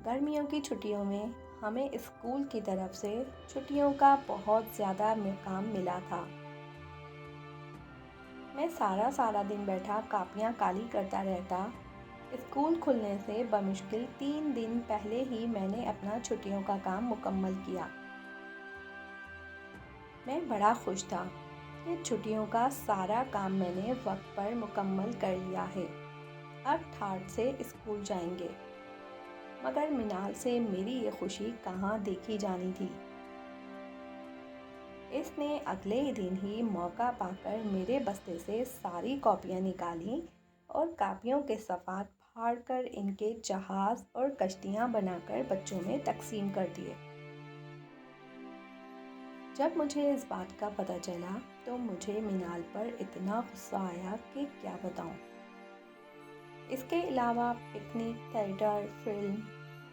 گرمیوں کی چھٹیوں میں ہمیں اسکول کی طرف سے چھٹیوں کا بہت زیادہ کام ملا تھا۔ میں سارا دن بیٹھا کاپیاں کالی کرتا رہتا۔ اسکول کھلنے سے بمشکل 3 دن پہلے ہی میں نے اپنا چھٹیوں کا کام مکمل کیا۔ میں بڑا خوش تھا کہ چھٹیوں کا سارا کام میں نے وقت پر مکمل کر لیا ہے۔ اب ٹھاٹھ سے اسکول جائیں گے۔ مگر منال سے میری یہ خوشی کہاں دیکھی جانی تھی۔ اس نے اگلے دن ہی موقع پا کر میرے بستے سے ساری کاپیاں نکالیں اور کاپیوں کے صفحات پھاڑ کر ان کے جہاز اور کشتیاں بنا کر بچوں میں تقسیم کر دیے۔ جب مجھے اس بات کا پتہ چلا تو مجھے منال پر اتنا غصہ آیا کہ کیا بتاؤں۔ اس کے علاوہ پکنک، تھیٹر، فلم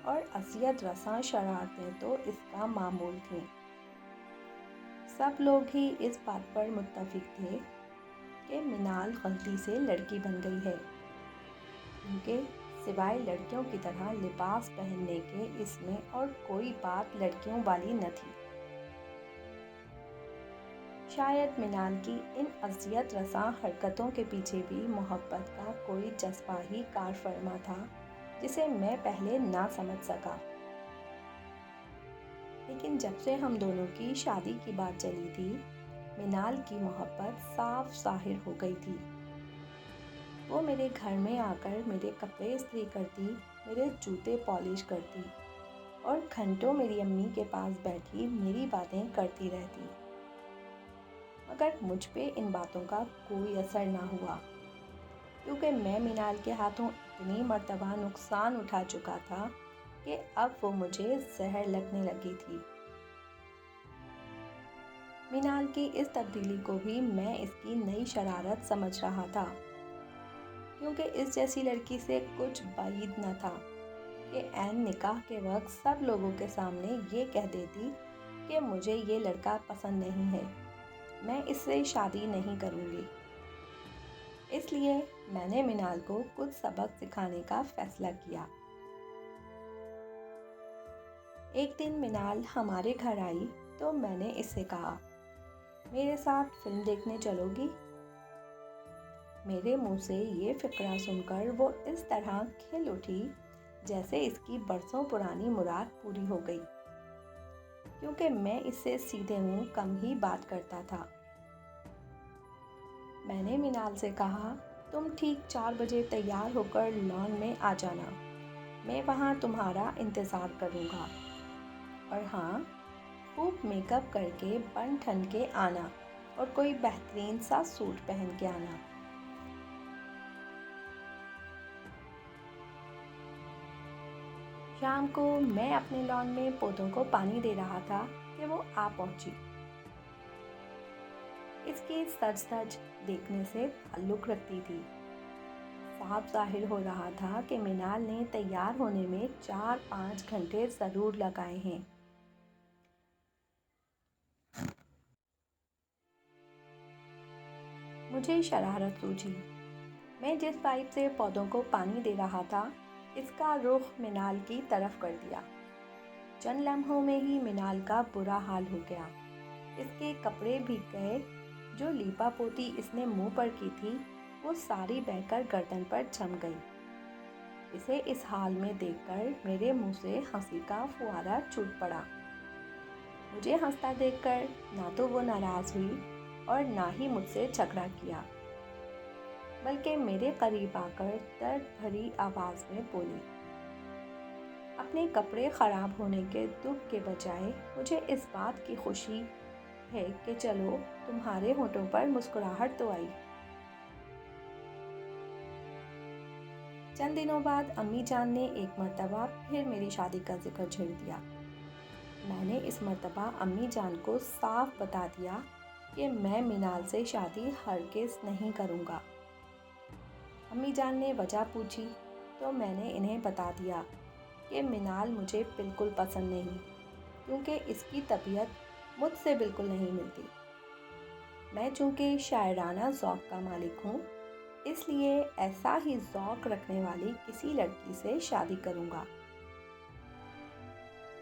اور اذیت رساں شرارتیں تو اس کا معمول تھیں۔ سب لوگ ہی اس بات پر متفق تھے کہ منال غلطی سے لڑکی بن گئی ہے، کیونکہ سوائے لڑکیوں کی طرح لباس پہننے کے اس میں اور کوئی بات لڑکیوں والی نہ تھی۔ شاید منال کی ان اذیت رساں حرکتوں کے پیچھے بھی محبت کا کوئی جذبہ ہی کار فرما تھا جسے میں پہلے نہ سمجھ سکا۔ لیکن جب سے ہم دونوں کی شادی کی بات چلی تھی، منال کی محبت صاف ظاہر ہو گئی تھی۔ وہ میرے گھر میں آ کر میرے کپڑے استری کرتی، میرے جوتے پالش کرتی اور گھنٹوں میری امی کے پاس بیٹھی میری باتیں کرتی رہتی۔ مگر مجھ پہ ان باتوں کا کوئی اثر نہ ہوا، کیونکہ میں منال کے ہاتھوں اتنی مرتبہ نقصان اٹھا چکا تھا کہ اب وہ مجھے زہر لگنے لگی تھی۔ منال کی اس تبدیلی کو بھی میں اس کی نئی شرارت سمجھ رہا تھا، کیونکہ اس جیسی لڑکی سے کچھ بعید نہ تھا کہ عین نکاح کے وقت سب لوگوں کے سامنے یہ کہہ دیتی کہ مجھے یہ لڑکا پسند نہیں ہے، میں اس سے شادی نہیں کروں گی۔ اس لیے میں نے منال کو کچھ سبق سکھانے کا فیصلہ کیا۔ ایک دن منال ہمارے گھر آئی تو میں نے اس سے کہا، میرے ساتھ فلم دیکھنے چلو گی؟ میرے منہ سے یہ فقرہ سن کر وہ اس طرح کھل اٹھی جیسے اس کی برسوں پرانی مراد پوری ہو گئی، کیونکہ میں اس سے سیدھے منہ کم ہی بات کرتا تھا۔ میں نے منال سے کہا، تم ٹھیک 4 بجے تیار ہو کر لان میں آ جانا، میں وہاں تمہارا انتظار کروں گا۔ اور ہاں، خوب میک اپ کر کے بن ٹھن کے آنا اور کوئی بہترین سا سوٹ پہن کے آنا۔ شام کو میں اپنے لان میں پودوں کو پانی دے رہا تھا کہ وہ آ پہنچی۔ اس کی سج دھج دیکھنے سے تعلق رکھتی تھی۔ صاف ظاہر ہو رہا تھا کہ منال نے تیار ہونے میں 4-5 گھنٹے ضرور لگائے ہیں۔ مجھے شرارت سوچی۔ میں جس پائپ سے پودوں کو پانی دے رہا تھا، اس کا رخ منال کی طرف کر دیا۔ چند لمحوں میں ہی منال کا برا حال ہو گیا۔ اس کے کپڑے بھیگ گئے، جو لیپا پوتی اس نے منہ پر کی تھی وہ ساری بہہ کر گردن پر جم گئی۔ اسے اس حال میں دیکھ کر میرے منہ سے ہنسی کا فوارہ چھوٹ پڑا۔ مجھے ہنستا دیکھ کر نہ تو وہ ناراض ہوئی اور نہ ہی مجھ سے جھگڑا کیا، بلکہ میرے قریب آ کر درد بھری آواز میں بولی، اپنے کپڑے خراب ہونے کے دکھ کے بجائے مجھے اس بات کی خوشی ہے کہ چلو تمہارے ہونٹوں پر مسکراہٹ تو آئی۔ چند دنوں بعد امی جان نے ایک مرتبہ پھر میری شادی کا ذکر چھیڑ دیا۔ میں نے اس مرتبہ امی جان کو صاف بتا دیا کہ میں منال سے شادی ہرگز نہیں کروں گا۔ امی جان نے وجہ پوچھی تو میں نے انہیں بتا دیا کہ منال مجھے بالکل پسند نہیں، کیونکہ اس کی طبیعت مجھ سے بالکل نہیں ملتی۔ میں چونکہ شاعرانہ ذوق کا مالک ہوں، اس لیے ایسا ہی ذوق رکھنے والی کسی لڑکی سے شادی کروں گا۔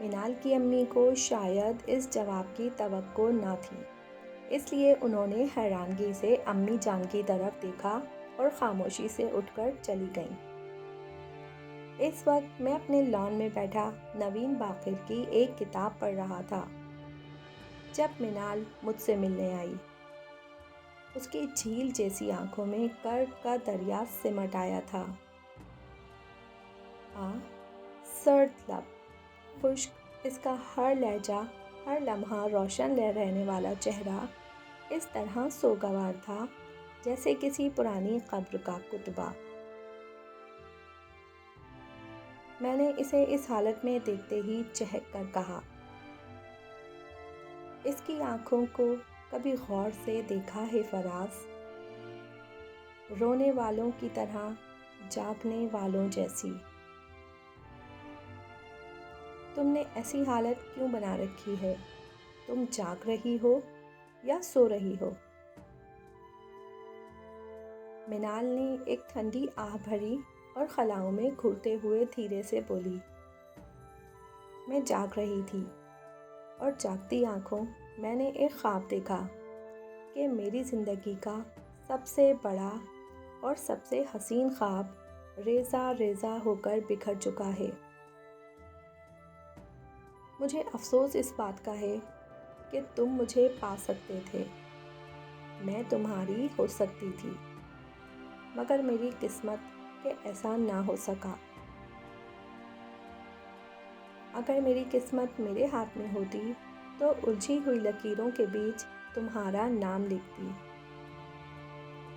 منال کی امی کو شاید اس جواب کی توقع نہ تھی، اس لیے انہوں نے حیرانگی سے امی جان کی طرف دیکھا اور خاموشی سے اٹھ کر چلی گئیں۔ اس وقت میں اپنے لان میں بیٹھا نوین باقر کی ایک کتاب پڑھ رہا تھا جب منال مجھ سے ملنے آئی۔ اس کی جھیل جیسی آنکھوں میں کرب کا دریا سمٹ آیا تھا۔ سرد لب، خشک، اس کا ہر لہجہ، ہر لمحہ روشن رہنے والا چہرہ اس طرح سوگوار تھا جیسے کسی پرانی قبر کا کتبہ۔ میں نے اسے اس حالت میں دیکھتے ہی چہک کر کہا، اس کی آنکھوں کو کبھی غور سے دیکھا ہے فراز؟ رونے والوں کی طرح، جاگنے والوں جیسی۔ تم نے ایسی حالت کیوں بنا رکھی ہے؟ تم جاگ رہی ہو یا سو رہی ہو؟ منال نے ایک ٹھنڈی آہ بھری اور خلاؤں میں گھرتے ہوئے دھیرے سے بولی، میں جاگ رہی تھی، اور جاگتی آنکھوں میں نے ایک خواب دیکھا کہ میری زندگی کا سب سے بڑا اور سب سے حسین خواب ریزہ ریزہ ہو کر بکھر چکا ہے۔ مجھے افسوس اس بات کا ہے کہ تم مجھے پا سکتے تھے، میں تمہاری ہو سکتی تھی، مگر میری قسمت کہ ایسا نہ ہو سکا۔ اگر میری قسمت میرے ہاتھ میں ہوتی تو الجھی ہوئی لکیروں کے بیچ تمہارا نام لکھتی،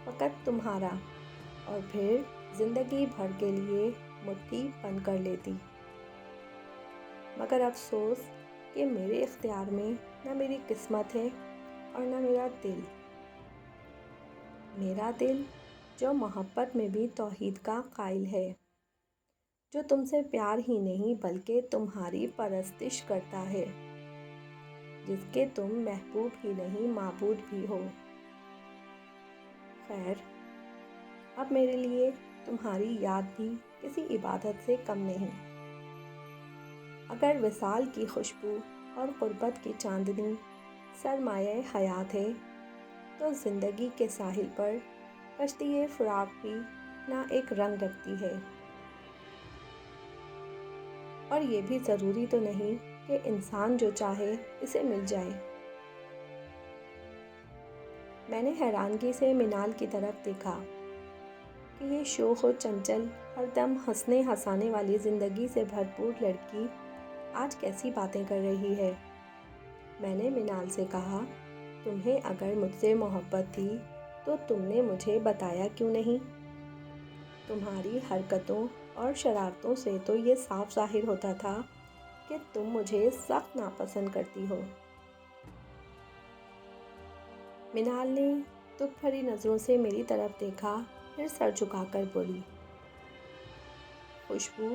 فقط تمہارا، اور پھر زندگی بھر کے لیے مٹھی بند کر لیتی۔ مگر افسوس کہ میرے اختیار میں نہ میری قسمت ہے اور نہ میرا دل۔ میرا دل جو محبت میں بھی توحید کا قائل ہے، جو تم سے پیار ہی نہیں بلکہ تمہاری پرستش کرتا ہے، جس کے تم محبوب ہی نہیں معبود بھی ہو۔ خیر، اب میرے لیے تمہاری یاد بھی کسی عبادت سے کم نہیں۔ اگر وصال کی خوشبو اور قربت کی چاندنی سرمایہ حیات ہے تو زندگی کے ساحل پر کشتی فراق بھی اپنا ایک رنگ رکھتی ہے۔ اور یہ بھی ضروری تو نہیں کہ انسان جو چاہے اسے مل جائے۔ میں نے حیرانگی سے منال کی طرف دیکھا کہ یہ شوخ و چنچل، ہر دم ہنسنے ہنسانے والی زندگی سے بھرپور لڑکی آج کیسی باتیں کر رہی ہے۔ میں نے منال سے کہا، تمہیں اگر مجھ سے محبت تھی تو تم نے مجھے بتایا کیوں نہیں؟ تمہاری حرکتوں اور شرارتوں سے تو یہ صاف ظاہر ہوتا تھا کہ تم مجھے سخت ناپسند کرتی ہو۔ منال نے دکھ بھری نظروں سے میری طرف دیکھا، پھر سر جھکا کر بولی، خوشبو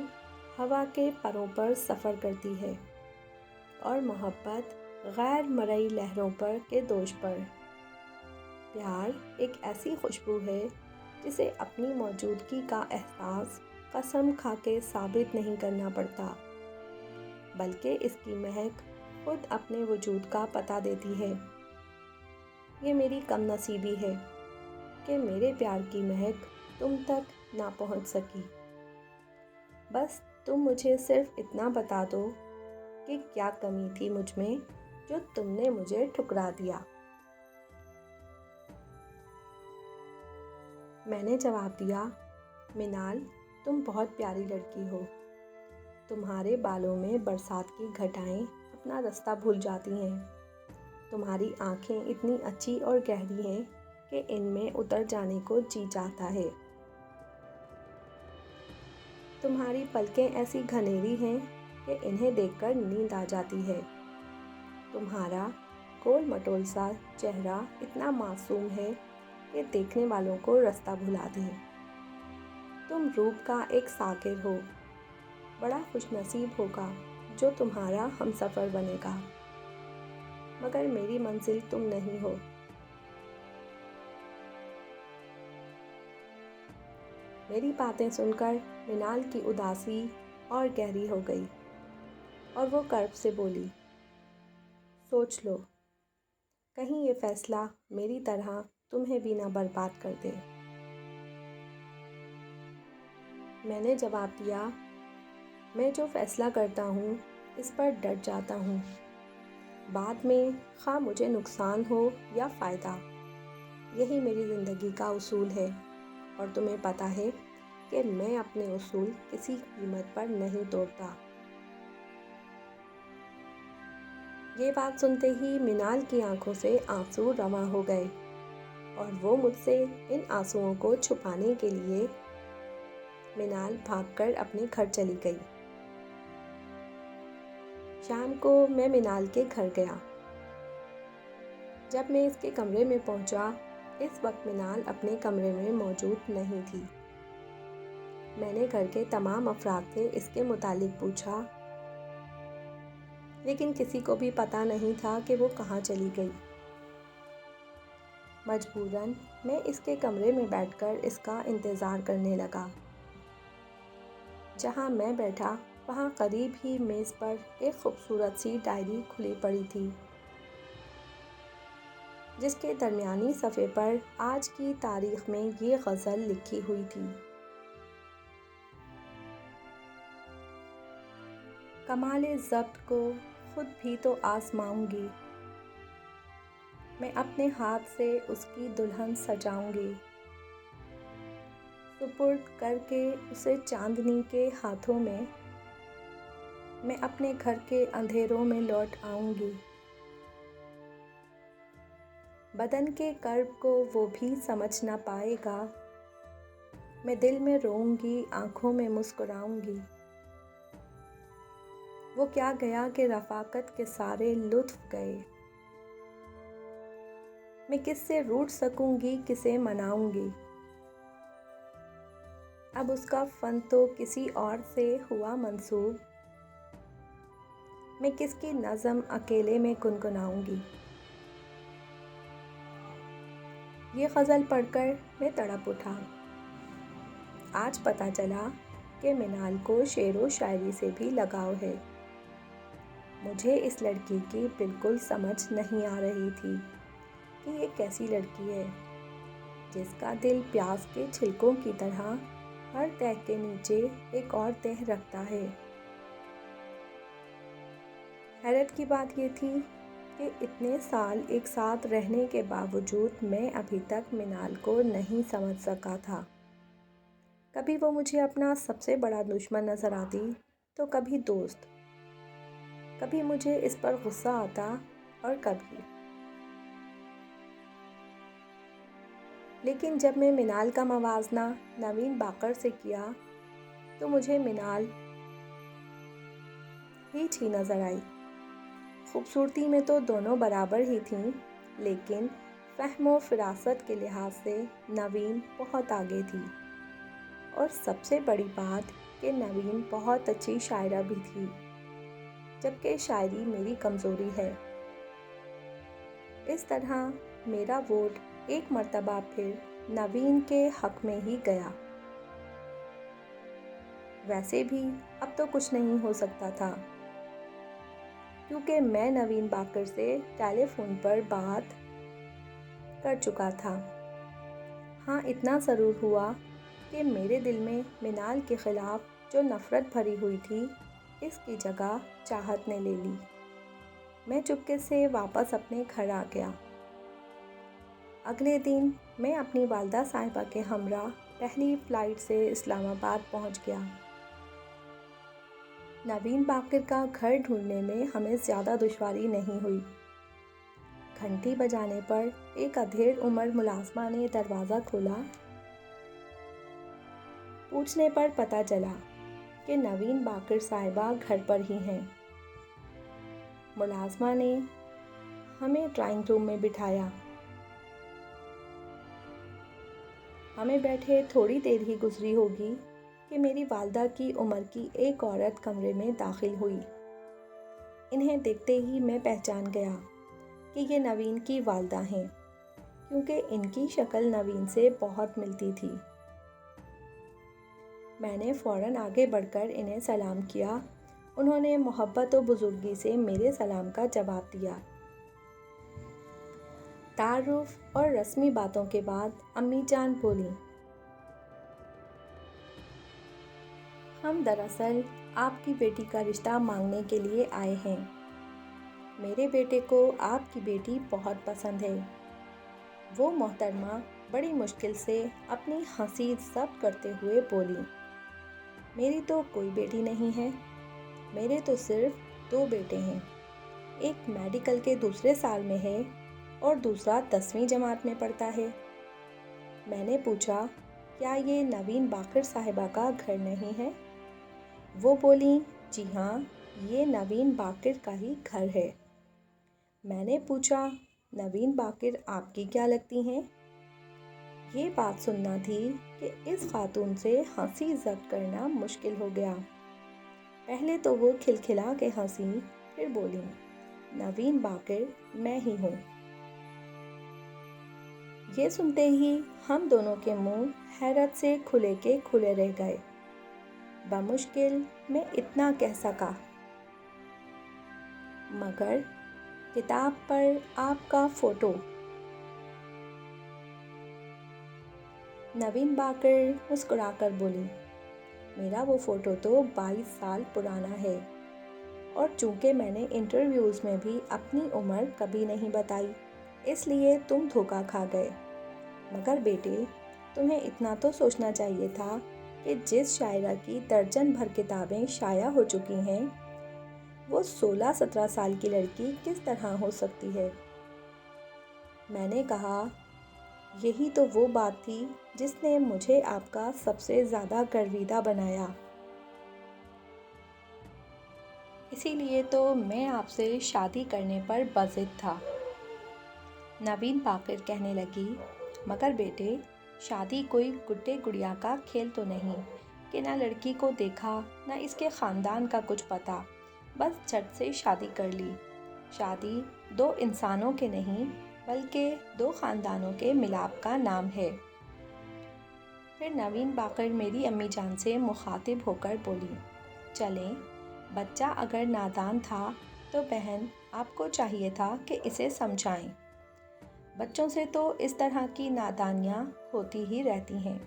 ہوا کے پروں پر سفر کرتی ہے اور محبت غیر مرئی لہروں پر کے دوش پر۔ پیار ایک ایسی خوشبو ہے جسے اپنی موجودگی کا احساس قسم کھا کے ثابت نہیں کرنا پڑتا، بلکہ اس کی مہک خود اپنے وجود کا پتہ دیتی ہے۔ یہ میری کم نصیبی ہے کہ میرے پیار کی مہک تم تک نہ پہنچ سکی۔ بس تم مجھے صرف اتنا بتا دو کہ کیا کمی تھی مجھ میں جو تم نے مجھے ٹھکرا دیا۔ میں نے جواب دیا، منال، تم بہت پیاری لڑکی ہو۔ تمہارے بالوں میں برسات کی گھٹائیں اپنا رستہ بھول جاتی ہیں۔ تمہاری آنکھیں اتنی اچھی اور گہری ہیں کہ ان میں اتر جانے کو جی چاہتا ہے۔ تمہاری پلکیں ایسی گھنیری ہیں کہ انہیں دیکھ کر نیند آ جاتی ہے۔ تمہارا گول مٹول سا چہرہ اتنا معصوم ہے کہ دیکھنے والوں کو رستہ بھلا دے۔ تم روپ کا ایک ساغر ہو، بڑا خوش نصیب ہوگا جو تمہارا ہمسفر بنے گا، مگر میری منزل تم نہیں ہو۔ میری باتیں سن کر منال کی اداسی اور گہری ہو گئی۔ اور وہ کرب سے بولی، سوچ لو، کہیں یہ فیصلہ میری طرح تمہیں بھی نہ برباد کر دے۔ میں نے جواب دیا، میں جو فیصلہ کرتا ہوں اس پر ڈٹ جاتا ہوں، بعد میں خواہ مجھے نقصان ہو یا فائدہ، یہی میری زندگی کا اصول ہے، اور تمہیں پتہ ہے کہ میں اپنے اصول کسی قیمت پر نہیں توڑتا۔ یہ بات سنتے ہی منال کی آنکھوں سے آنسو رواں ہو گئے، اور وہ مجھ سے ان آنسوؤں کو چھپانے کے لیے منال بھاگ کر اپنے گھر چلی گئی۔ شام کو میں منال کے گھر گیا۔ جب میں اس کے کمرے میں پہنچا، اس وقت منال اپنے کمرے میں موجود نہیں تھی۔ میں نے گھر کے تمام افراد سے اس کے متعلق پوچھا، لیکن کسی کو بھی پتہ نہیں تھا کہ وہ کہاں چلی گئی۔ مجبوراً میں اس کے کمرے میں بیٹھ کر اس کا انتظار کرنے لگا۔ جہاں میں بیٹھا وہاں قریب ہی میز پر ایک خوبصورت سی ڈائری کھلی پڑی تھی، جس کے درمیانی صفحے پر آج کی تاریخ میں یہ غزل لکھی ہوئی تھی: کمال ضبط کو خود بھی تو آزماؤں گی، میں اپنے ہاتھ سے اس کی دلہن سجاؤں گی، سپرد کر کے اسے چاندنی کے ہاتھوں میں اپنے گھر کے اندھیروں میں لوٹ آؤں گی، بدن کے کرب کو وہ بھی سمجھ نہ پائے گا، میں دل میں روؤں گی، آنکھوں میں مسکراؤں گی، وہ کیا گیا کہ رفاقت کے سارے لطف گئے، میں کس سے روٹھ سکوں گی، کسے مناؤں گی، اب اس کا فن تو کسی اور سے ہوا منسوب، میں کس کی نظم اکیلے میں گنگناؤں گی۔ یہ غزل پڑھ کر میں تڑپ اٹھا۔ آج پتہ چلا کہ منال کو شعر و شاعری سے بھی لگاؤ ہے۔ مجھے اس لڑکی کی بالکل سمجھ نہیں آ رہی تھی کہ یہ کیسی لڑکی ہے، جس کا دل پیاز کے چھلکوں کی طرح ہر تہہ کے نیچے ایک اور تہہ رکھتا ہے۔ حیرت کی بات یہ تھی کہ اتنے سال ایک ساتھ رہنے کے باوجود میں ابھی تک منال کو نہیں سمجھ سکا تھا۔ کبھی وہ مجھے اپنا سب سے بڑا دشمن نظر آتی تو کبھی دوست، کبھی مجھے اس پر غصہ آتا اور کبھی۔ لیکن جب میں منال کا موازنہ نوین باقر سے کیا تو مجھے منال ہی نظر آئی۔ خوبصورتی میں تو دونوں برابر ہی تھیں، لیکن فہم و فراست کے لحاظ سے نوین بہت آگے تھی، اور سب سے بڑی بات کہ نوین بہت اچھی شاعرہ بھی تھی، جبکہ شاعری میری کمزوری ہے۔ اس طرح میرا ووٹ ایک مرتبہ پھر نوین کے حق میں ہی گیا۔ ویسے بھی اب تو کچھ نہیں ہو سکتا تھا، کیونکہ میں نوین باقر سے ٹیلی فون پر بات کر چکا تھا۔ ہاں، اتنا ضرور ہوا کہ میرے دل میں منال کے خلاف جو نفرت بھری ہوئی تھی، اس کی جگہ چاہت نے لے لی۔ میں چپکے سے واپس اپنے گھر آ گیا۔ اگلے دن میں اپنی والدہ صاحبہ کے ہمراہ پہلی فلائٹ سے اسلام آباد پہنچ گیا۔ نوین باقر کا گھر ڈھونڈنے میں ہمیں زیادہ دشواری نہیں ہوئی۔ گھنٹی بجانے پر ایک ادھیڑ عمر ملازمہ نے دروازہ کھولا۔ پوچھنے پر پتہ چلا کہ نوین باقر صاحبہ گھر پر ہی ہیں۔ ملازمہ نے ہمیں ڈرائنگ روم میں بٹھایا۔ ہمیں بیٹھے تھوڑی دیر ہی گزری ہوگی کہ میری والدہ کی عمر کی ایک عورت کمرے میں داخل ہوئی۔ انہیں دیکھتے ہی میں پہچان گیا کہ یہ نوین کی والدہ ہیں، کیونکہ ان کی شکل نوین سے بہت ملتی تھی۔ میں نے فوراً آگے بڑھ کر انہیں سلام کیا انہوں نے محبت و بزرگی سے میرے سلام کا جواب دیا۔ تعارف اور رسمی باتوں کے بعد امی جان بولیں، ہم دراصل آپ کی بیٹی کا رشتہ مانگنے کے لیے آئے ہیں۔ میرے بیٹے کو آپ کی بیٹی بہت پسند ہے۔ وہ محترمہ بڑی مشکل سے اپنی ہنسی ضبط کرتے ہوئے بولی، میری تو کوئی بیٹی نہیں ہے، میرے تو صرف 2 بیٹے ہیں، ایک میڈیکل کے دوسرے سال میں ہے اور دوسرا 10ویں جماعت میں پڑھتا ہے۔ میں نے پوچھا، کیا یہ نوین باقر صاحبہ کا گھر نہیں ہے؟ وہ بولیں، جی ہاں، یہ نوین باقر کا ہی گھر ہے۔ میں نے پوچھا، نوین باقر آپ کی کیا لگتی ہیں؟ یہ بات سننا تھی کہ اس خاتون سے ہنسی ضبط کرنا مشکل ہو گیا۔ پہلے تو وہ کھلکھلا کے ہنسی، پھر بولیں، نوین باقر میں ہی ہوں۔ یہ سنتے ہی ہم دونوں کے منہ حیرت سے کھلے کے کھلے رہ گئے۔ بمشکل میں اتنا کہہ سکا، مگر کتاب پر آپ کا فوٹو۔ نوین باقر مسکرا کر بولی، میرا وہ فوٹو تو 22 سال پرانا ہے، اور چونکہ میں نے انٹرویوز میں بھی اپنی عمر کبھی نہیں بتائی، اس لیے تم دھوکہ کھا گئے۔ مگر بیٹے، تمہیں اتنا تو سوچنا چاہیے تھا کہ جس شاعرہ کی درجن بھر کتابیں شائع ہو چکی ہیں، وہ 16-17 سال کی لڑکی کس طرح ہو سکتی ہے؟ میں نے کہا، یہی تو وہ بات تھی جس نے مجھے آپ کا سب سے زیادہ گرویدہ بنایا۔ اسی لیے تو میں آپ سے شادی کرنے پر بضد تھا۔ نوین باقر کہنے لگی، مگر بیٹے، شادی کوئی گڈے گڑیا کا کھیل تو نہیں کہ نہ لڑکی کو دیکھا نہ اس کے خاندان کا کچھ پتا، بس جھٹ سے شادی کر لی۔ شادی 2 انسانوں کے نہیں بلکہ 2 خاندانوں کے ملاپ کا نام ہے۔ پھر نوین باقر میری امی جان سے مخاطب ہو کر بولی، چلیں، بچہ اگر نادان تھا تو بہن آپ کو چاہیے تھا کہ اسے سمجھائیں۔ بچوں سے تو اس طرح کی نادانیاں ہوتی ہی رہتی ہیں۔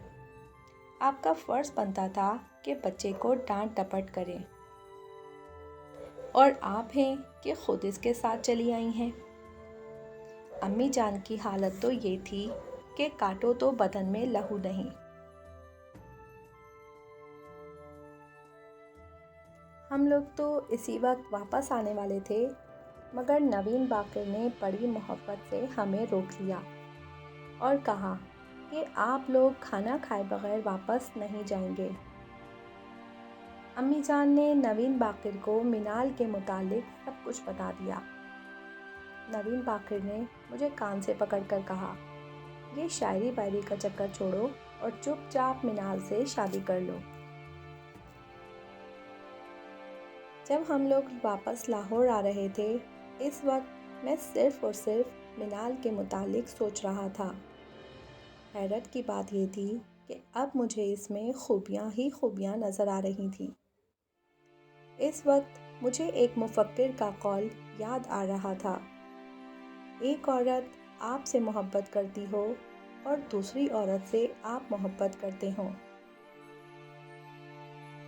آپ کا فرض بنتا تھا کہ بچے کو ڈانٹ ڈپٹ کریں، اور آپ ہیں کہ خود اس کے ساتھ چلی آئی ہیں۔ امی جان کی حالت تو یہ تھی کہ کاٹو تو بدن میں لہو نہیں۔ ہم لوگ تو اسی وقت واپس آنے والے تھے، مگر نوین باقر نے بڑی محبت سے ہمیں روک لیا اور کہا کہ آپ لوگ کھانا کھائے بغیر واپس نہیں جائیں گے۔ امی جان نے نوین باقر کو منال کے متعلق سب کچھ بتا دیا۔ نوین باقر نے مجھے کان سے پکڑ کر کہا، یہ شاعری باعری کا چکر چھوڑو اور چپ چاپ منال سے شادی کر لو۔ جب ہم لوگ واپس لاہور آ رہے تھے، اس وقت میں صرف اور صرف منال کے متعلق سوچ رہا تھا۔ حیرت کی بات یہ تھی کہ اب مجھے اس میں خوبیاں ہی خوبیاں نظر آ رہی تھیں۔ اس وقت مجھے ایک مفکر کا قول یاد آ رہا تھا، ایک عورت آپ سے محبت کرتی ہو اور دوسری عورت سے آپ محبت کرتے ہوں،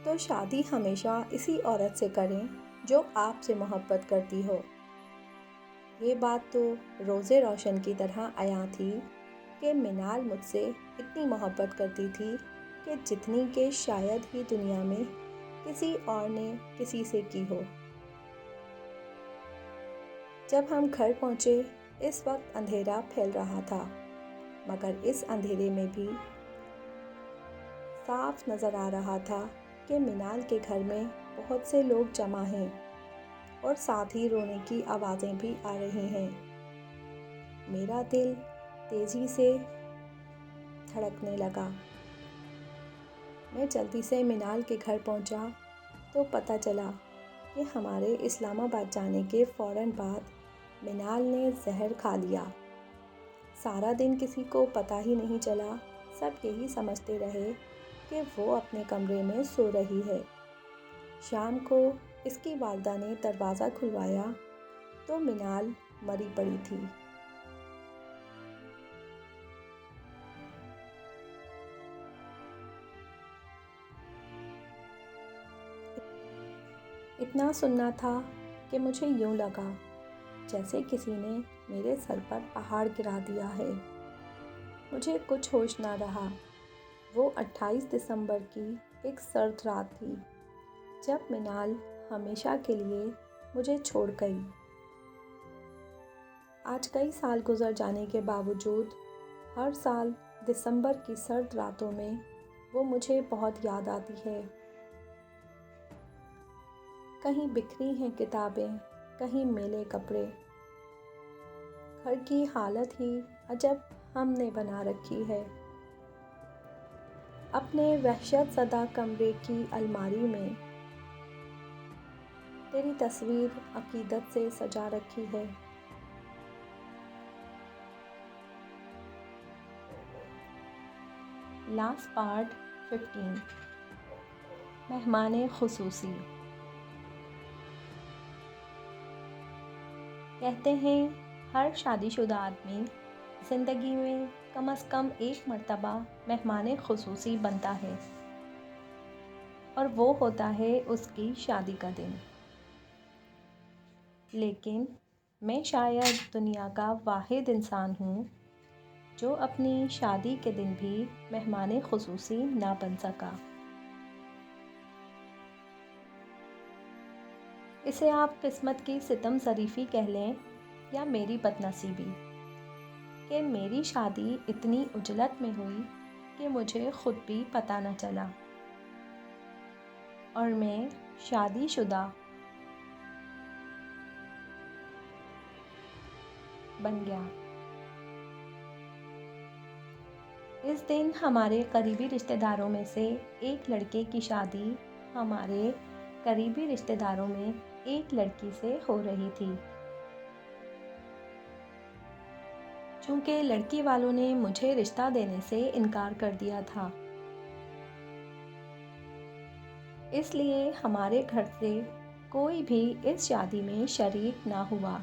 تو شادی ہمیشہ اسی عورت سے کریں جو آپ سے محبت کرتی ہو۔ یہ بات تو روز روشن کی طرح عیاں تھی کہ منال مجھ سے اتنی محبت کرتی تھی کہ جتنی کہ شاید ہی دنیا میں کسی اور نے کسی سے کی ہو۔ جب ہم گھر پہنچے، اس وقت اندھیرا پھیل رہا تھا، مگر اس اندھیرے میں بھی صاف نظر آ رہا تھا کہ منال کے گھر میں بہت سے لوگ جمع ہیں اور ساتھ ہی رونے کی آوازیں بھی آ رہی ہیں۔ میرا دل تیزی سے دھڑکنے لگا۔ میں جلدی سے منال کے گھر پہنچا تو پتہ چلا کہ ہمارے اسلام آباد جانے کے فوراً بعد منال نے زہر کھا لیا۔ سارا دن کسی کو پتہ ہی نہیں چلا، سب یہی سمجھتے رہے کہ وہ اپنے کمرے میں سو رہی ہے۔ شام کو اس کی والدہ نے دروازہ کھلوایا تو منال مری پڑی تھی۔ اتنا سننا تھا کہ مجھے یوں لگا جیسے کسی نے میرے سر پر پہاڑ گرا دیا ہے۔ مجھے کچھ ہوش نہ رہا۔ وہ 28 دسمبر کی ایک سرد رات تھی جب منال ہمیشہ کے لیے مجھے چھوڑ گئی۔ آج کئی سال گزر جانے کے باوجود ہر سال دسمبر کی سرد راتوں میں وہ مجھے بہت یاد آتی ہے۔ کہیں بکھری ہیں کتابیں، کہیں میلے کپڑے۔ گھر کی حالت ہی عجب ہم نے بنا رکھی ہے۔ اپنے وحشت زدہ کمرے کی الماری میں تیری تصویر عقیدت سے سجا رکھی ہے۔ لاسٹ پارٹ 15 مہمان خصوصی۔ کہتے ہیں ہر شادی شدہ آدمی زندگی میں کم از کم ایک مرتبہ مہمان خصوصی بنتا ہے، اور وہ ہوتا ہے اس کی شادی کا دن۔ لیکن میں شاید دنیا کا واحد انسان ہوں جو اپنی شادی کے دن بھی مہمان خصوصی نہ بن سکا۔ اسے آپ قسمت کی ستم ظریفی کہہ لیں یا میری بد نصیبی کہ میری شادی اتنی عجلت میں ہوئی کہ مجھے خود بھی پتہ نہ چلا، اور میں شادی شدہ بن گیا۔ اس دن ہمارے قریبی رشتہ داروں میں سے ایک لڑکے کی شادی ہمارے قریبی رشتہ داروں میں ایک لڑکی سے ہو رہی تھی۔ چونکہ لڑکی والوں نے مجھے رشتہ دینے سے انکار کر دیا تھا، اس لیے ہمارے گھر سے کوئی بھی اس شادی میں شریک نہ ہوا۔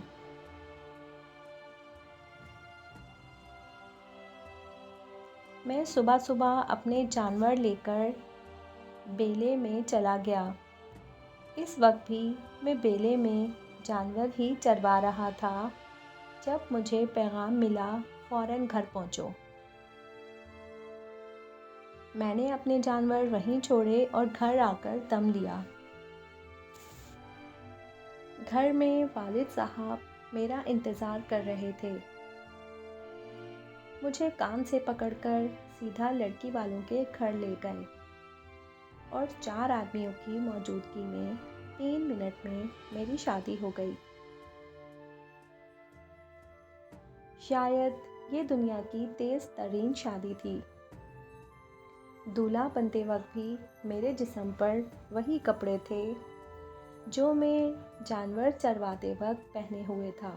میں صبح صبح اپنے جانور لے کر بیلے میں چلا گیا۔ اس وقت بھی میں بیلے میں جانور ہی چروا رہا تھا جب مجھے پیغام ملا فوراً گھر پہنچو۔ میں نے اپنے جانور وہیں چھوڑے اور گھر آ کر دم لیا۔ گھر میں والد صاحب میرا انتظار کر رہے تھے۔ مجھے کان سے پکڑ کر سیدھا لڑکی والوں کے گھر لے گئے، اور 4 آدمیوں کی موجودگی میں 3 منٹ میں میری شادی ہو گئی۔ شاید یہ دنیا کی تیز ترین شادی تھی۔ دولہا بنتے وقت بھی میرے جسم پر وہی کپڑے تھے جو میں جانور چرواتے وقت پہنے ہوئے تھا۔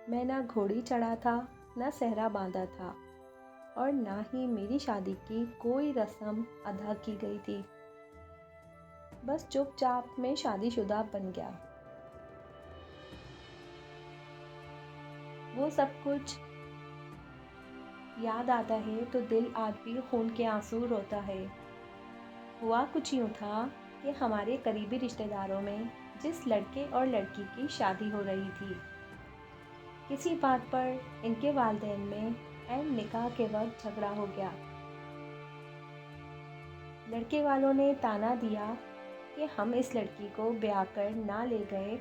میں نہ گھوڑی چڑھا تھا، نہ صحرا باندھا تھا، اور نہ ہی میری شادی کی کوئی رسم ادا کی گئی تھی۔ بس چپ چاپ میں شادی شدہ بن گیا۔ وہ سب کچھ یاد آتا ہے تو دل آج بھی خون کے آنسو روتا ہے۔ ہوا کچھ یوں تھا کہ ہمارے قریبی رشتہ داروں میں جس لڑکے اور لڑکی کی شادی ہو رہی تھی، کسی بات پر ان کے والدین میں عین نکاح کے وقت جھگڑا ہو گیا۔ لڑکے والوں نے طعنہ دیا کہ ہم اس لڑکی کو بیاہ کر نہ لے گئے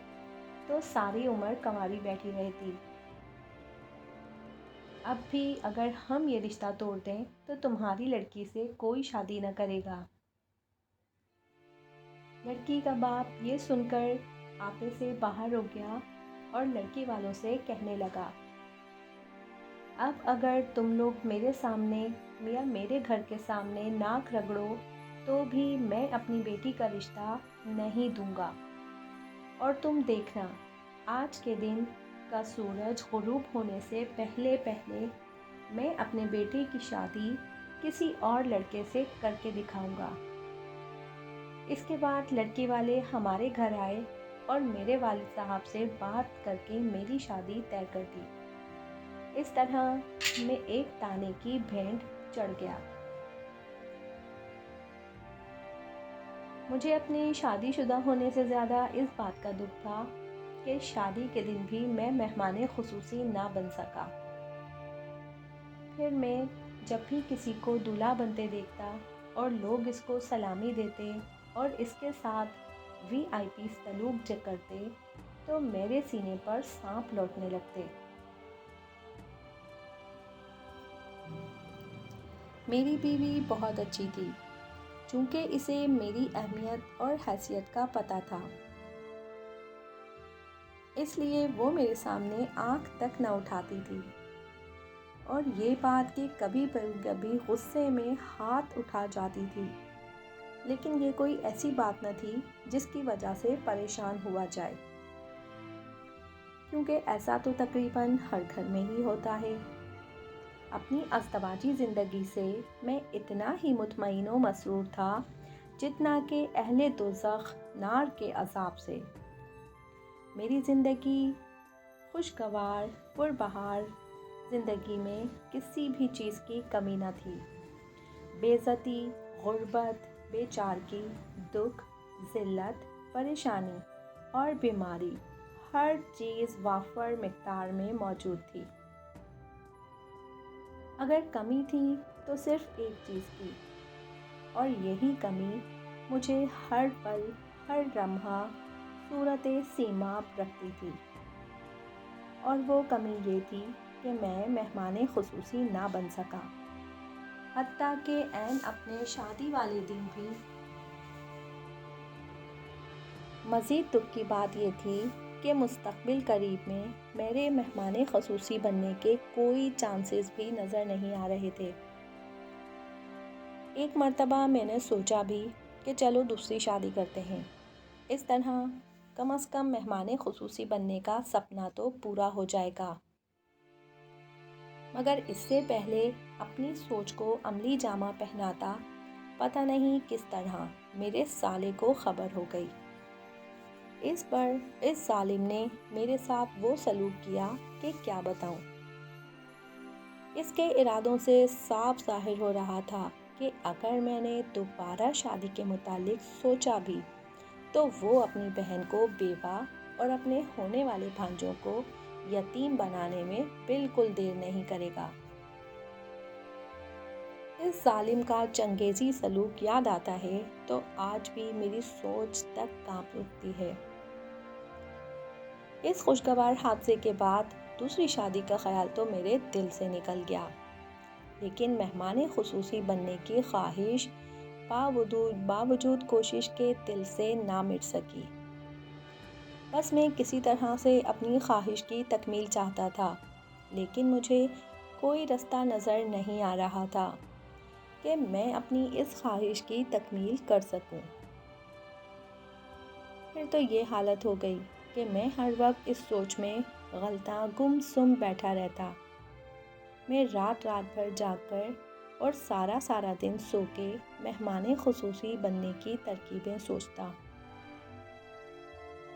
تو ساری عمر کنواری بیٹھی رہتی۔ اب بھی اگر ہم یہ رشتہ توڑ دیں تو تمہاری لڑکی سے کوئی شادی نہ کرے گا۔ لڑکی کا باپ یہ سن کر آپے سے باہر ہو گیا اور لڑکی والوں سے کہنے لگا، اب اگر تم لوگ میرے سامنے یا میرے گھر کے سامنے ناک رگڑو تو بھی میں اپنی بیٹی کا رشتہ نہیں دوں گا، اور تم دیکھنا آج کے دن کا سورج غروب ہونے سے پہلے پہلے میں اپنے بیٹے کی شادی کسی اور لڑکے سے کر کے دکھاؤں گا۔ اس کے بعد لڑکی والے ہمارے گھر آئے اور میرے والد صاحب سے بات کر کے میری شادی طے کر دی۔ اس طرح میں ایک تانے کی بھینٹ چڑھ گیا۔ مجھے اپنی شادی شدہ ہونے سے زیادہ اس بات کا دکھ تھا کہ شادی کے دن بھی میں مہمان خصوصی نہ بن سکا۔ پھر میں جب بھی کسی کو دولہا بنتے دیکھتا اور لوگ اس کو سلامی دیتے اور اس کے ساتھ VIP سلوک کرتے تو میرے سینے پر سانپ لوٹنے لگتے۔ میری بیوی بہت اچھی تھی، چونکہ اسے میری اہمیت اور حیثیت کا پتہ تھا، اس لیے وہ میرے سامنے آنکھ تک نہ اٹھاتی تھی، اور یہ بات کہ کبھی کبھی غصے میں ہاتھ اٹھا جاتی تھی، لیکن یہ کوئی ایسی بات نہ تھی جس کی وجہ سے پریشان ہوا جائے، کیونکہ ایسا تو تقریباً ہر گھر میں ہی ہوتا ہے۔ اپنی ازدواجی زندگی سے میں اتنا ہی مطمئن و مسرور تھا جتنا کہ اہل دوزخ نار کے عذاب سے۔ میری زندگی خوشگوار پربہار زندگی میں کسی بھی چیز کی کمی نہ تھی۔ بے عزتی، غربت، بے چارگی، دکھ، ذلت، پریشانی اور بیماری، ہر چیز وافر مقدار میں موجود تھی۔ اگر کمی تھی تو صرف ایک چیز کی، اور یہی کمی مجھے ہر پل ہر لمحہ صورت سیماب رکھتی تھی، اور وہ کمی یہ تھی کہ میں مہمان خصوصی نہ بن سکا، حتیٰ کہ عین اپنے شادی والے دن بھی۔ مزید دکھ کی بات یہ تھی کہ مستقبل قریب میں میرے مہمان خصوصی بننے کے کوئی چانسز بھی نظر نہیں آ رہے تھے۔ ایک مرتبہ میں نے سوچا بھی کہ چلو دوسری شادی کرتے ہیں، اس طرح کم از کم مہمان خصوصی بننے کا سپنا تو پورا ہو جائے گا۔ مگر اس سے پہلے اپنی سوچ کو عملی جامہ پہناتا پتہ نہیں کس طرح میرے سالے کو خبر ہو گئی۔ اس پر اس ظالم نے میرے ساتھ وہ سلوک کیا کہ کیا بتاؤں۔ اس کے ارادوں سے صاف ظاہر ہو رہا تھا کہ اگر میں نے دوبارہ شادی کے متعلق سوچا بھی تو وہ اپنی بہن کو بیوہ اور اپنے ہونے والے بھانجوں کو یتیم بنانے میں بالکل دیر نہیں کرے گا۔ اس ظالم کا چنگیزی سلوک یاد آتا ہے تو آج بھی میری سوچ تک کانپ اٹھتی ہے۔ اس خوشگوار حادثے کے بعد دوسری شادی کا خیال تو میرے دل سے نکل گیا، لیکن مہمان خصوصی بننے کی خواہش باوجود کوشش کے دل سے نہ مٹ سکی۔ بس میں کسی طرح سے اپنی خواہش کی تکمیل چاہتا تھا، لیکن مجھے کوئی رستہ نظر نہیں آ رہا تھا کہ میں اپنی اس خواہش کی تکمیل کر سکوں۔ پھر تو یہ حالت ہو گئی کہ میں ہر وقت اس سوچ میں غلطاں گم سم بیٹھا رہتا۔ میں رات بھر جاگ کر اور سارا دن سو کے مہمان خصوصی بننے کی ترکیبیں سوچتا،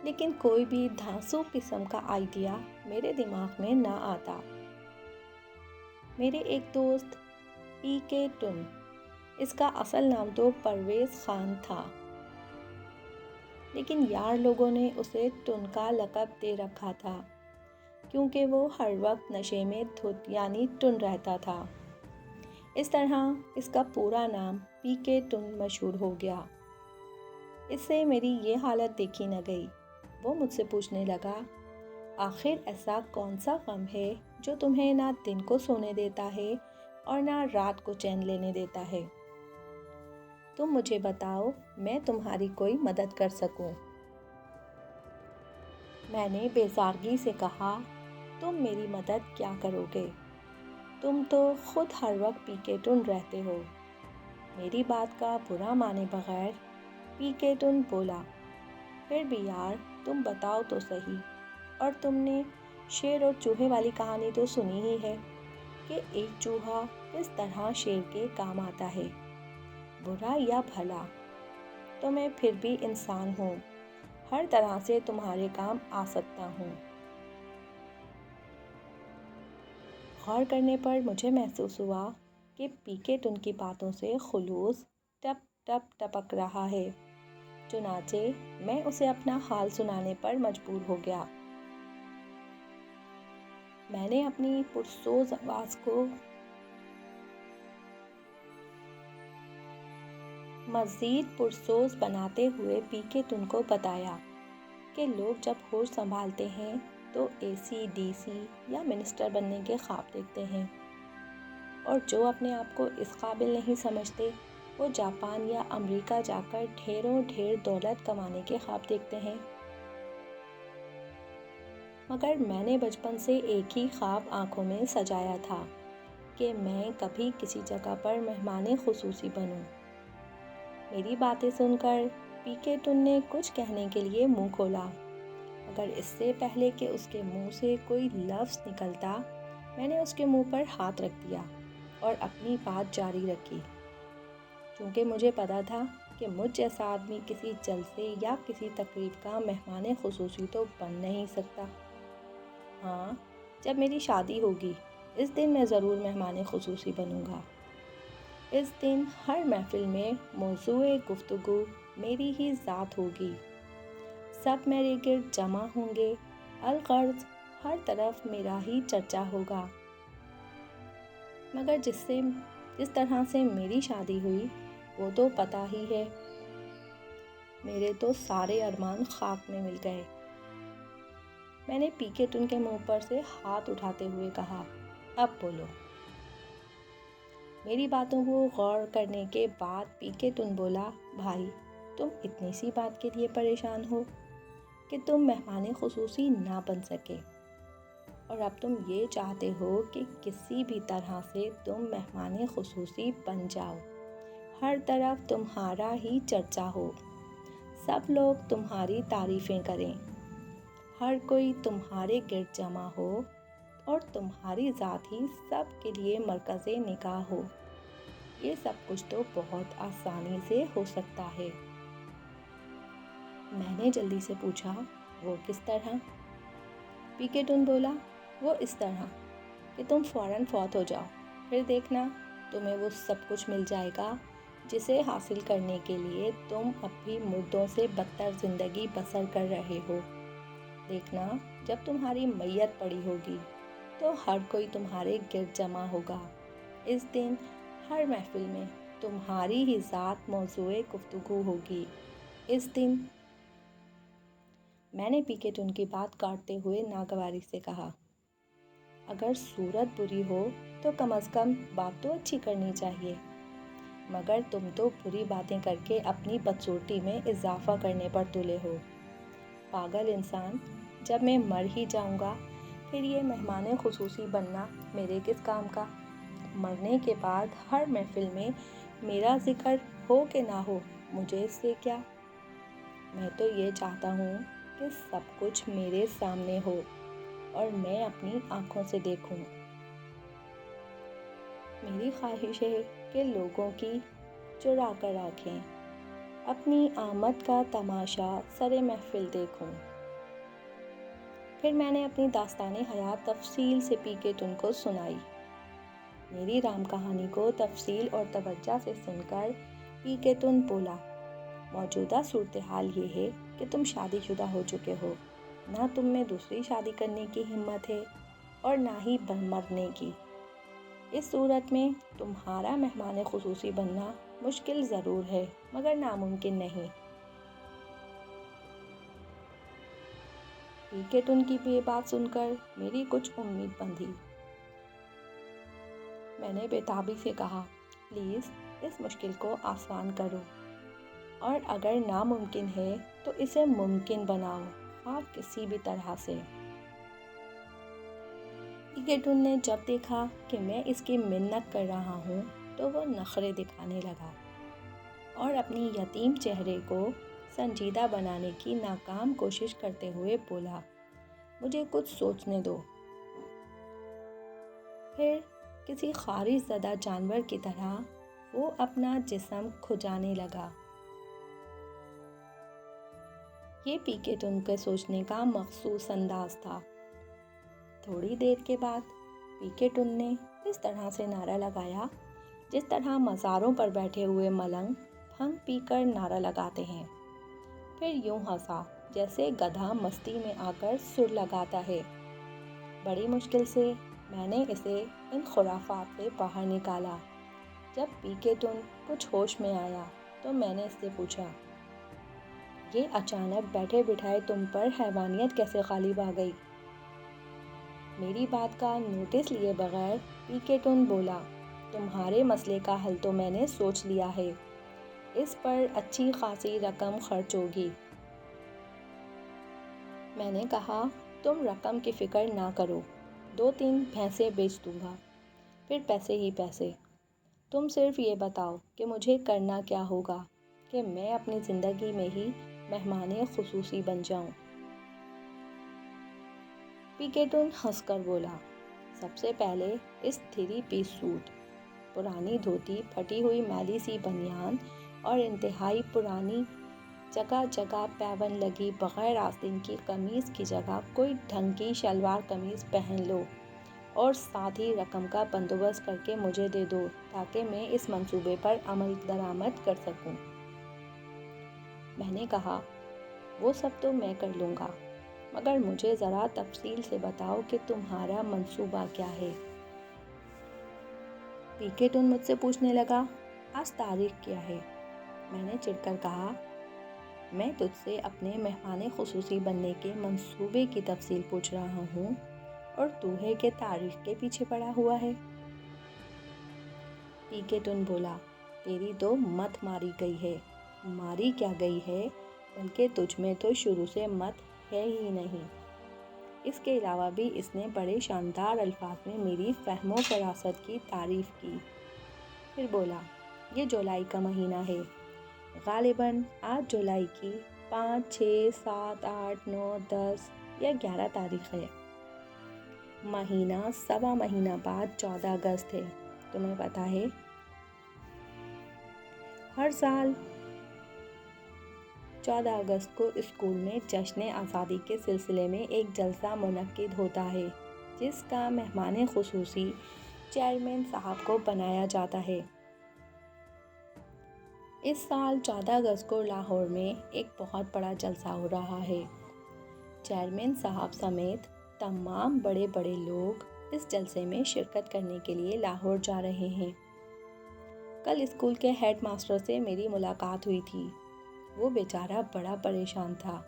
لیکن کوئی بھی دھانسو قسم کا آئیڈیا میرے دماغ میں نہ آتا۔ میرے ایک دوست PK ٹن، اس کا اصل نام تو پرویز خان تھا، لیکن یار لوگوں نے اسے ٹن کا لقب دے رکھا تھا کیونکہ وہ ہر وقت نشے میں دھت یعنی ٹن رہتا تھا۔ اس طرح اس کا پورا نام PK ٹن مشہور ہو گیا۔ اس سے میری یہ حالت دیکھی نہ گئی۔ وہ مجھ سے پوچھنے لگا، آخر ایسا کون سا غم ہے جو تمہیں نہ دن کو سونے دیتا ہے اور نہ رات کو چین لینے دیتا ہے؟ تم مجھے بتاؤ، میں تمہاری کوئی مدد کر سکوں۔ میں نے بیزارگی سے کہا، تم میری مدد کیا کرو گے؟ تم تو خود ہر وقت PK ٹن رہتے ہو۔ میری بات کا برا مانے بغیر PK ٹن بولا، پھر بھی یار تم بتاؤ تو صحیح، اور تم نے شیر اور چوہے والی کہانی تو سنی ہی ہے کہ ایک چوہا کس طرح شیر کے کام آتا ہے، برا یا بھلا۔ تو میں پھر بھی انسان ہوں، ہر طرح سے تمہارے کام آ سکتا ہوں۔ غور کرنے پر مجھے محسوس ہوا کہ پیکٹ ان کی باتوں سے خلوص ٹپ ٹپ ٹپک رہا ہے۔ چنانچہ میں اسے اپنا حال سنانے پر مجبور ہو گیا۔ میں نے اپنی پرسوز آواز کو مزید پرسوز بناتے ہوئے پیکٹ ان کو بتایا کہ لوگ جب ہوش سنبھالتے ہیں تو ACDC یا منسٹر بننے کے خواب دیکھتے ہیں، اور جو اپنے آپ کو اس قابل نہیں سمجھتے وہ جاپان یا امریکہ جا کر ڈھیروں ڈھیر دولت کمانے کے خواب دیکھتے ہیں۔ مگر میں نے بچپن سے ایک ہی خواب آنکھوں میں سجایا تھا کہ میں کبھی کسی جگہ پر مہمان خصوصی بنوں۔ میری باتیں سن کر پیکٹن نے کچھ کہنے کے لیے منہ کھولا، مگر اس سے پہلے کہ اس کے منہ سے کوئی لفظ نکلتا میں نے اس کے منہ پر ہاتھ رکھ دیا اور اپنی بات جاری رکھی، چونکہ مجھے پتا تھا کہ مجھ جیسا آدمی کسی جلسے یا کسی تقریب کا مہمان خصوصی تو بن نہیں سکتا۔ ہاں، جب میری شادی ہوگی اس دن میں ضرور مہمان خصوصی بنوں گا۔ اس دن ہر محفل میں موضوع گفتگو میری ہی ذات ہوگی، سب میرے گرد جمع ہوں گے، الغرض ہر طرف میرا ہی چرچا ہوگا۔ مگر جس طرح سے میری شادی ہوئی وہ تو پتہ ہی ہے، میرے تو سارے ارمان خاک میں مل گئے۔ میں نے پیکٹن کے منہ پر سے ہاتھ اٹھاتے ہوئے کہا، اب بولو۔ میری باتوں کو غور کرنے کے بعد پیکٹن بولا، بھائی تم اتنی سی بات کے لیے پریشان ہو کہ تم مہمان خصوصی نہ بن سکے، اور اب تم یہ چاہتے ہو کہ کسی بھی طرح سے تم مہمان خصوصی بن جاؤ، ہر طرف تمہارا ہی چرچا ہو، سب لوگ تمہاری تعریفیں کریں، ہر کوئی تمہارے گرد جمع ہو اور تمہاری ذات ہی سب کے لیے مرکز نگاہ ہو۔ یہ سب کچھ تو بہت آسانی سے ہو سکتا ہے۔ میں نے جلدی سے پوچھا، وہ کس طرح؟ پیکٹن بولا، وہ اس طرح کہ تم فوراً فوت ہو جاؤ، پھر دیکھنا تمہیں وہ سب کچھ مل جائے گا جسے حاصل کرنے کے لیے تم اب بھی مردوں سے بدتر زندگی بسر کر رہے ہو۔ دیکھنا جب تمہاری میت پڑی ہوگی تو ہر کوئی تمہارے گرد جمع ہوگا۔ اس دن ہر محفل میں تمہاری ہی ذات موضوع گفتگو ہوگی۔ اس دن میں نے پیکٹن کی بات کاٹتے ہوئے ناگواری سے کہا، اگر صورت بری ہو تو کم از کم بات تو اچھی کرنی چاہیے، مگر تم تو بری باتیں کر کے اپنی بدصورتی میں اضافہ کرنے پر تلے ہو۔ پاگل انسان، جب میں مر ہی جاؤں گا پھر یہ مہمان خصوصی بننا میرے کس کام کا؟ مرنے کے بعد ہر محفل میں میرا ذکر ہو کہ نہ ہو، مجھے اس سے کیا؟ میں تو یہ چاہتا ہوں کہ سب کچھ میرے سامنے ہو اور میں اپنی آنکھوں سے دیکھوں۔ میری خواہش ہے کہ لوگوں کی چرا کر آنکھیں اپنی آمد کا تماشا سرے محفل دیکھوں۔ پھر میں نے اپنی داستان حیات تفصیل سے پیکٹن کو سنائی۔ میری رام کہانی کو تفصیل اور توجہ سے سن کر پیکٹن بولا، موجودہ صورتحال یہ ہے کہ تم شادی شدہ ہو چکے ہو، نہ تم میں دوسری شادی کرنے کی ہمت ہے اور نہ ہی مرنے کی۔ اس صورت میں تمہارا مہمان خصوصی بننا مشکل ضرور ہے مگر ناممکن نہیں۔ پیکٹن کی یہ بات سن کر میری کچھ امید بندھی۔ میں نے بےتابی سے کہا، پلیز اس مشکل کو آسان کرو، اور اگر ناممکن ہے تو اسے ممکن بناؤ، آپ کسی بھی طرح سے۔ پیکٹن نے جب دیکھا کہ میں اس کی منت کر رہا ہوں تو وہ نخرے دکھانے لگا اور اپنی یتیم چہرے کو سنجیدہ بنانے کی ناکام کوشش کرتے ہوئے بولا، مجھے کچھ سوچنے دو۔ پھر کسی خارش زدہ جانور کی طرح وہ اپنا جسم کھجانے لگا۔ یہ پی کے تن کے سوچنے کا مخصوص انداز تھا۔ تھوڑی دیر کے بعد پی کے ٹن نے اس طرح سے نعرہ لگایا جس طرح مزاروں پر بیٹھے ہوئے ملنگ بھنگ پی کر نعرہ لگاتے ہیں۔ پھر یوں ہنسا جیسے گدھا مستی میں آ کر سر لگاتا ہے۔ بڑی مشکل سے میں نے اسے ان خرافات سے باہر نکالا۔ جب پی کے ٹن کچھ ہوش میں آیا تو میں نے اس سے پوچھا، یہ اچانک بیٹھے بٹھائے تم پر حیوانیت کیسے غالب آ گئی؟ میری بات کا نوٹس لیے بغیر پی کے ٹن بولا، تمہارے مسئلے کا حل تو میں نے سوچ لیا ہے، اس پر اچھی خاصی رقم خرچ ہوگی۔ میں نے کہا، تم رقم کی فکر نہ کرو، 2-3 بھینسیں بیچ دوں گا، پھر پیسے ہی پیسے۔ تم صرف یہ بتاؤ کہ مجھے کرنا کیا ہوگا کہ میں اپنی زندگی میں ہی مہمان خصوصی بن جاؤں۔ پی کے ٹن ہنس کر بولا، سب سے پہلے اس 3 پیس سوٹ، پرانی دھوتی، پھٹی ہوئی میلی سی بنیان اور انتہائی پرانی جگہ جگہ پیون لگی بغیر آستین کی قمیض کی جگہ کوئی ڈھنگ کی شلوار قمیض پہن لو اور ساتھ ہی رقم کا بندوبست کر کے مجھے دے دو تاکہ میں اس منصوبے پر عمل درآمد کر سکوں۔ میں نے کہا، وہ سب تو میں کر لوں گا، مگر مجھے ذرا تفصیل سے بتاؤ کہ تمہارا منصوبہ کیا ہے۔ پی کے ٹن مجھ سے پوچھنے لگا، آج تاریخ کیا ہے؟ میں نے چڑھ کر کہا، میں تجھ سے اپنے مہمان خصوصی بننے کے منصوبے کی تفصیل پوچھ رہا ہوں اور تو ہے کہ تاریخ کے پیچھے پڑا ہوا ہے۔ پی کے ٹن بولا، تیری تو مت ماری گئی ہے، ماری کیا گئی ہے، بلکہ تجھ میں تو شروع سے مت ہے ہی نہیں۔ اس کے علاوہ بھی اس نے بڑے شاندار الفاظ میں میری فہم و فراست کی تعریف کی۔ پھر بولا، یہ جولائی کا مہینہ ہے، غالباً آج جولائی کی 5، 6، 7، 8، 9، 10 یا 11 تاریخ ہے۔ مہینہ سوا مہینہ بعد 14 اگست ہے، تمہیں پتہ ہے؟ ہر سال 14 اگست کو اسکول میں جشن آزادی کے سلسلے میں ایک جلسہ منعقد ہوتا ہے جس کا مہمان خصوصی چیئرمین صاحب کو بنایا جاتا ہے۔ اس سال 14 اگست کو لاہور میں ایک بہت بڑا جلسہ ہو رہا ہے۔ چیئرمین صاحب سمیت تمام بڑے بڑے لوگ اس جلسے میں شرکت کرنے کے لیے لاہور جا رہے ہیں۔ کل اسکول کے ہیڈ ماسٹر سے میری ملاقات ہوئی تھی۔ وہ بیچارہ بڑا پریشان تھا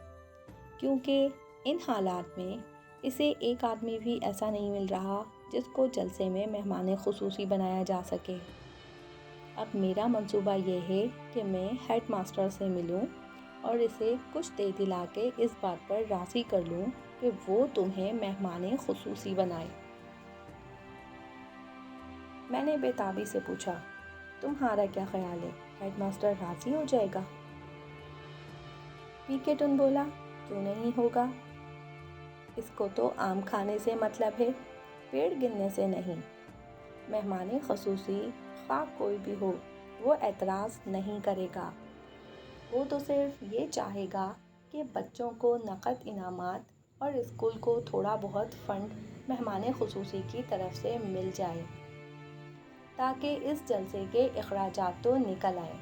کیونکہ ان حالات میں اسے ایک آدمی بھی ایسا نہیں مل رہا جس کو جلسے میں مہمان خصوصی بنایا جا سکے۔ اب میرا منصوبہ یہ ہے کہ میں ہیڈ ماسٹر سے ملوں اور اسے کچھ دے دلا کے اس بات پر راضی کر لوں کہ وہ تمہیں مہمان خصوصی بنائے۔ میں نے بے تابی سے پوچھا، تمہارا کیا خیال ہے، ہیڈ ماسٹر راضی ہو جائے گا؟ پی کے ٹن بولا، کیوں نہیں ہوگا؟ اس کو تو آم کھانے سے مطلب ہے، پیڑ گننے سے نہیں۔ مہمان خصوصی خواہ کوئی بھی ہو، وہ اعتراض نہیں کرے گا۔ وہ تو صرف یہ چاہے گا کہ بچوں کو نقد انعامات اور اسکول کو تھوڑا بہت فنڈ مہمان خصوصی کی طرف سے مل جائے تاکہ اس جلسے کے اخراجات تو نکل آئیں۔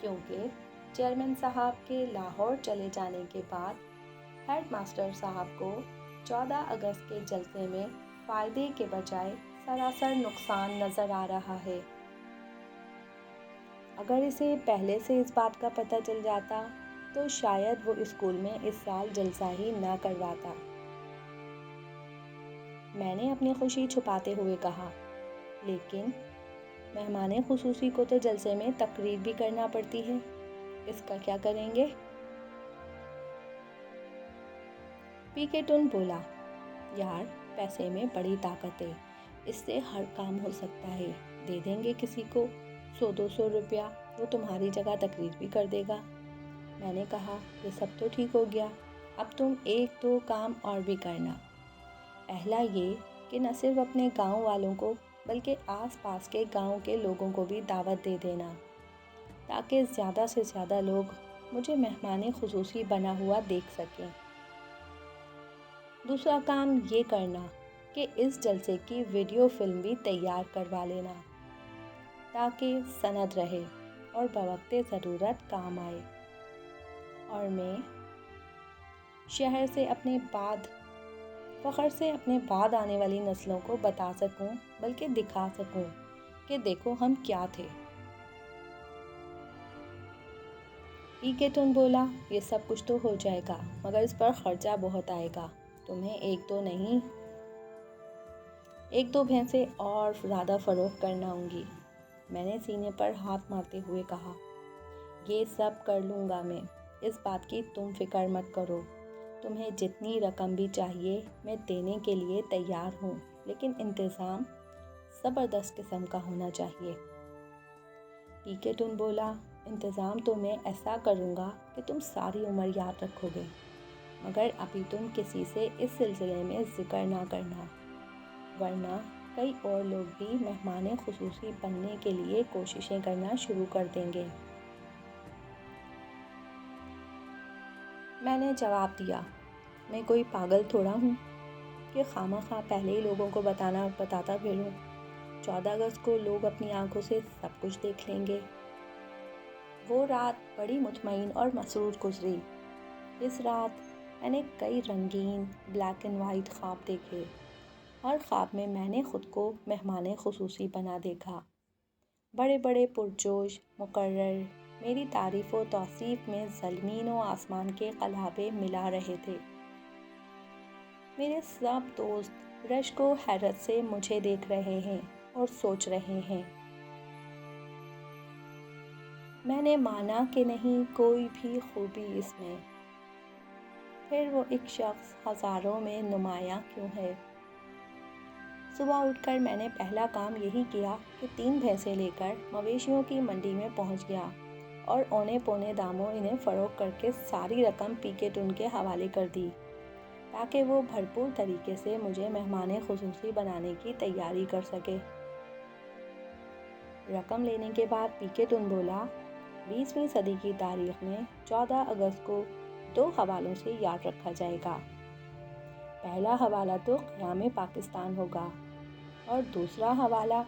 کیونکہ چیئرمین صاحب کے لاہور چلے جانے کے بعد ہیڈ ماسٹر صاحب کو 14 اگست کے جلسے میں فائدے کے بجائے سراسر نقصان نظر آ رہا ہے۔ اگر اسے پہلے سے اس بات کا پتہ چل جاتا تو شاید وہ اسکول میں اس سال جلسہ ہی نہ کرواتا۔ میں نے اپنی خوشی چھپاتے ہوئے کہا، لیکن مہمان خصوصی کو تو جلسے میں تقریر بھی کرنا پڑتی ہے، اس کا کیا کریں گے؟ پی کے ٹن بولا، یار پیسے میں بڑی طاقت ہے، اس سے ہر کام ہو سکتا ہے، دے دیں گے کسی کو 100-200 روپیہ، وہ تمہاری جگہ تقریر بھی کر دے گا۔ میں نے کہا، یہ سب تو ٹھیک ہو گیا، اب تم 1-2 کام اور بھی کرنا۔ پہلا یہ کہ نہ صرف اپنے گاؤں والوں کو بلکہ آس پاس کے گاؤں کے لوگوں کو بھی دعوت دے دینا تاکہ زیادہ سے زیادہ لوگ مجھے مہمان خصوصی بنا ہوا دیکھ سکیں۔ دوسرا کام یہ کرنا کہ اس جلسے کی ویڈیو فلم بھی تیار کروا لینا تاکہ سند رہے اور بوقت ضرورت کام آئے، اور میں شہر سے فخر سے اپنے بعد آنے والی نسلوں کو بتا سکوں، بلکہ دکھا سکوں کہ دیکھو ہم کیا تھے۔ پی کے ٹن بولا، یہ سب کچھ تو ہو جائے گا مگر اس پر خرچہ بہت آئے گا۔ تمہیں ایک دو بھینسیں اور زیادہ فروخت کرنا ہوں گی۔ میں نے سینے پر ہاتھ مارتے ہوئے کہا، یہ سب کر لوں گا میں، اس بات کی تم فکر مت کرو۔ تمہیں جتنی رقم بھی چاہیے میں دینے کے لیے تیار ہوں، لیکن انتظام زبردست قسم کا ہونا چاہیے۔ پی کے ٹن بولا، انتظام تو میں ایسا کروں گا کہ تم ساری عمر یاد رکھو گے، مگر ابھی تم کسی سے اس سلسلے میں ذکر نہ کرنا، ورنہ کئی اور لوگ بھی مہمان خصوصی بننے کے لیے کوششیں کرنا شروع کر دیں گے۔ میں نے جواب دیا، میں کوئی پاگل تھوڑا ہوں کہ خواہ پہلے ہی لوگوں کو بتاتا پھروں۔ 14 اگست کو لوگ اپنی آنکھوں سے سب کچھ دیکھ لیں گے۔ وہ رات بڑی مطمئن اور مسرور گزری۔ اس رات میں نے کئی رنگین بلیک اینڈ وائٹ خواب دیکھے۔ ہر خواب میں نے خود کو مہمان خصوصی بنا دیکھا۔ بڑے بڑے پرجوش مقرر میری تعریف و توصیف میں زمین و آسمان کے قلابے ملا رہے تھے۔ میرے سب دوست رشک و حیرت سے مجھے دیکھ رہے ہیں اور سوچ رہے ہیں، میں نے مانا کہ نہیں کوئی بھی خوبی اس میں، پھر وہ ایک شخص ہزاروں میں نمایاں کیوں ہے؟ صبح اٹھ کر میں نے پہلا کام یہی کیا کہ 3 بھینسیں لے کر مویشیوں کی منڈی میں پہنچ گیا اور اونے پونے داموں انہیں فروخت کر کے ساری رقم پی کے ٹن کے حوالے کر دی تاکہ وہ بھرپور طریقے سے مجھے مہمان خصوصی بنانے کی تیاری کر سکے۔ رقم لینے کے بعد پی کے ٹن بولا، 20ویں صدی کی تاریخ میں 14 اگست کو 2 حوالوں سے یاد رکھا جائے گا۔ پہلا حوالہ تو قیام پاکستان ہوگا اور دوسرا حوالہ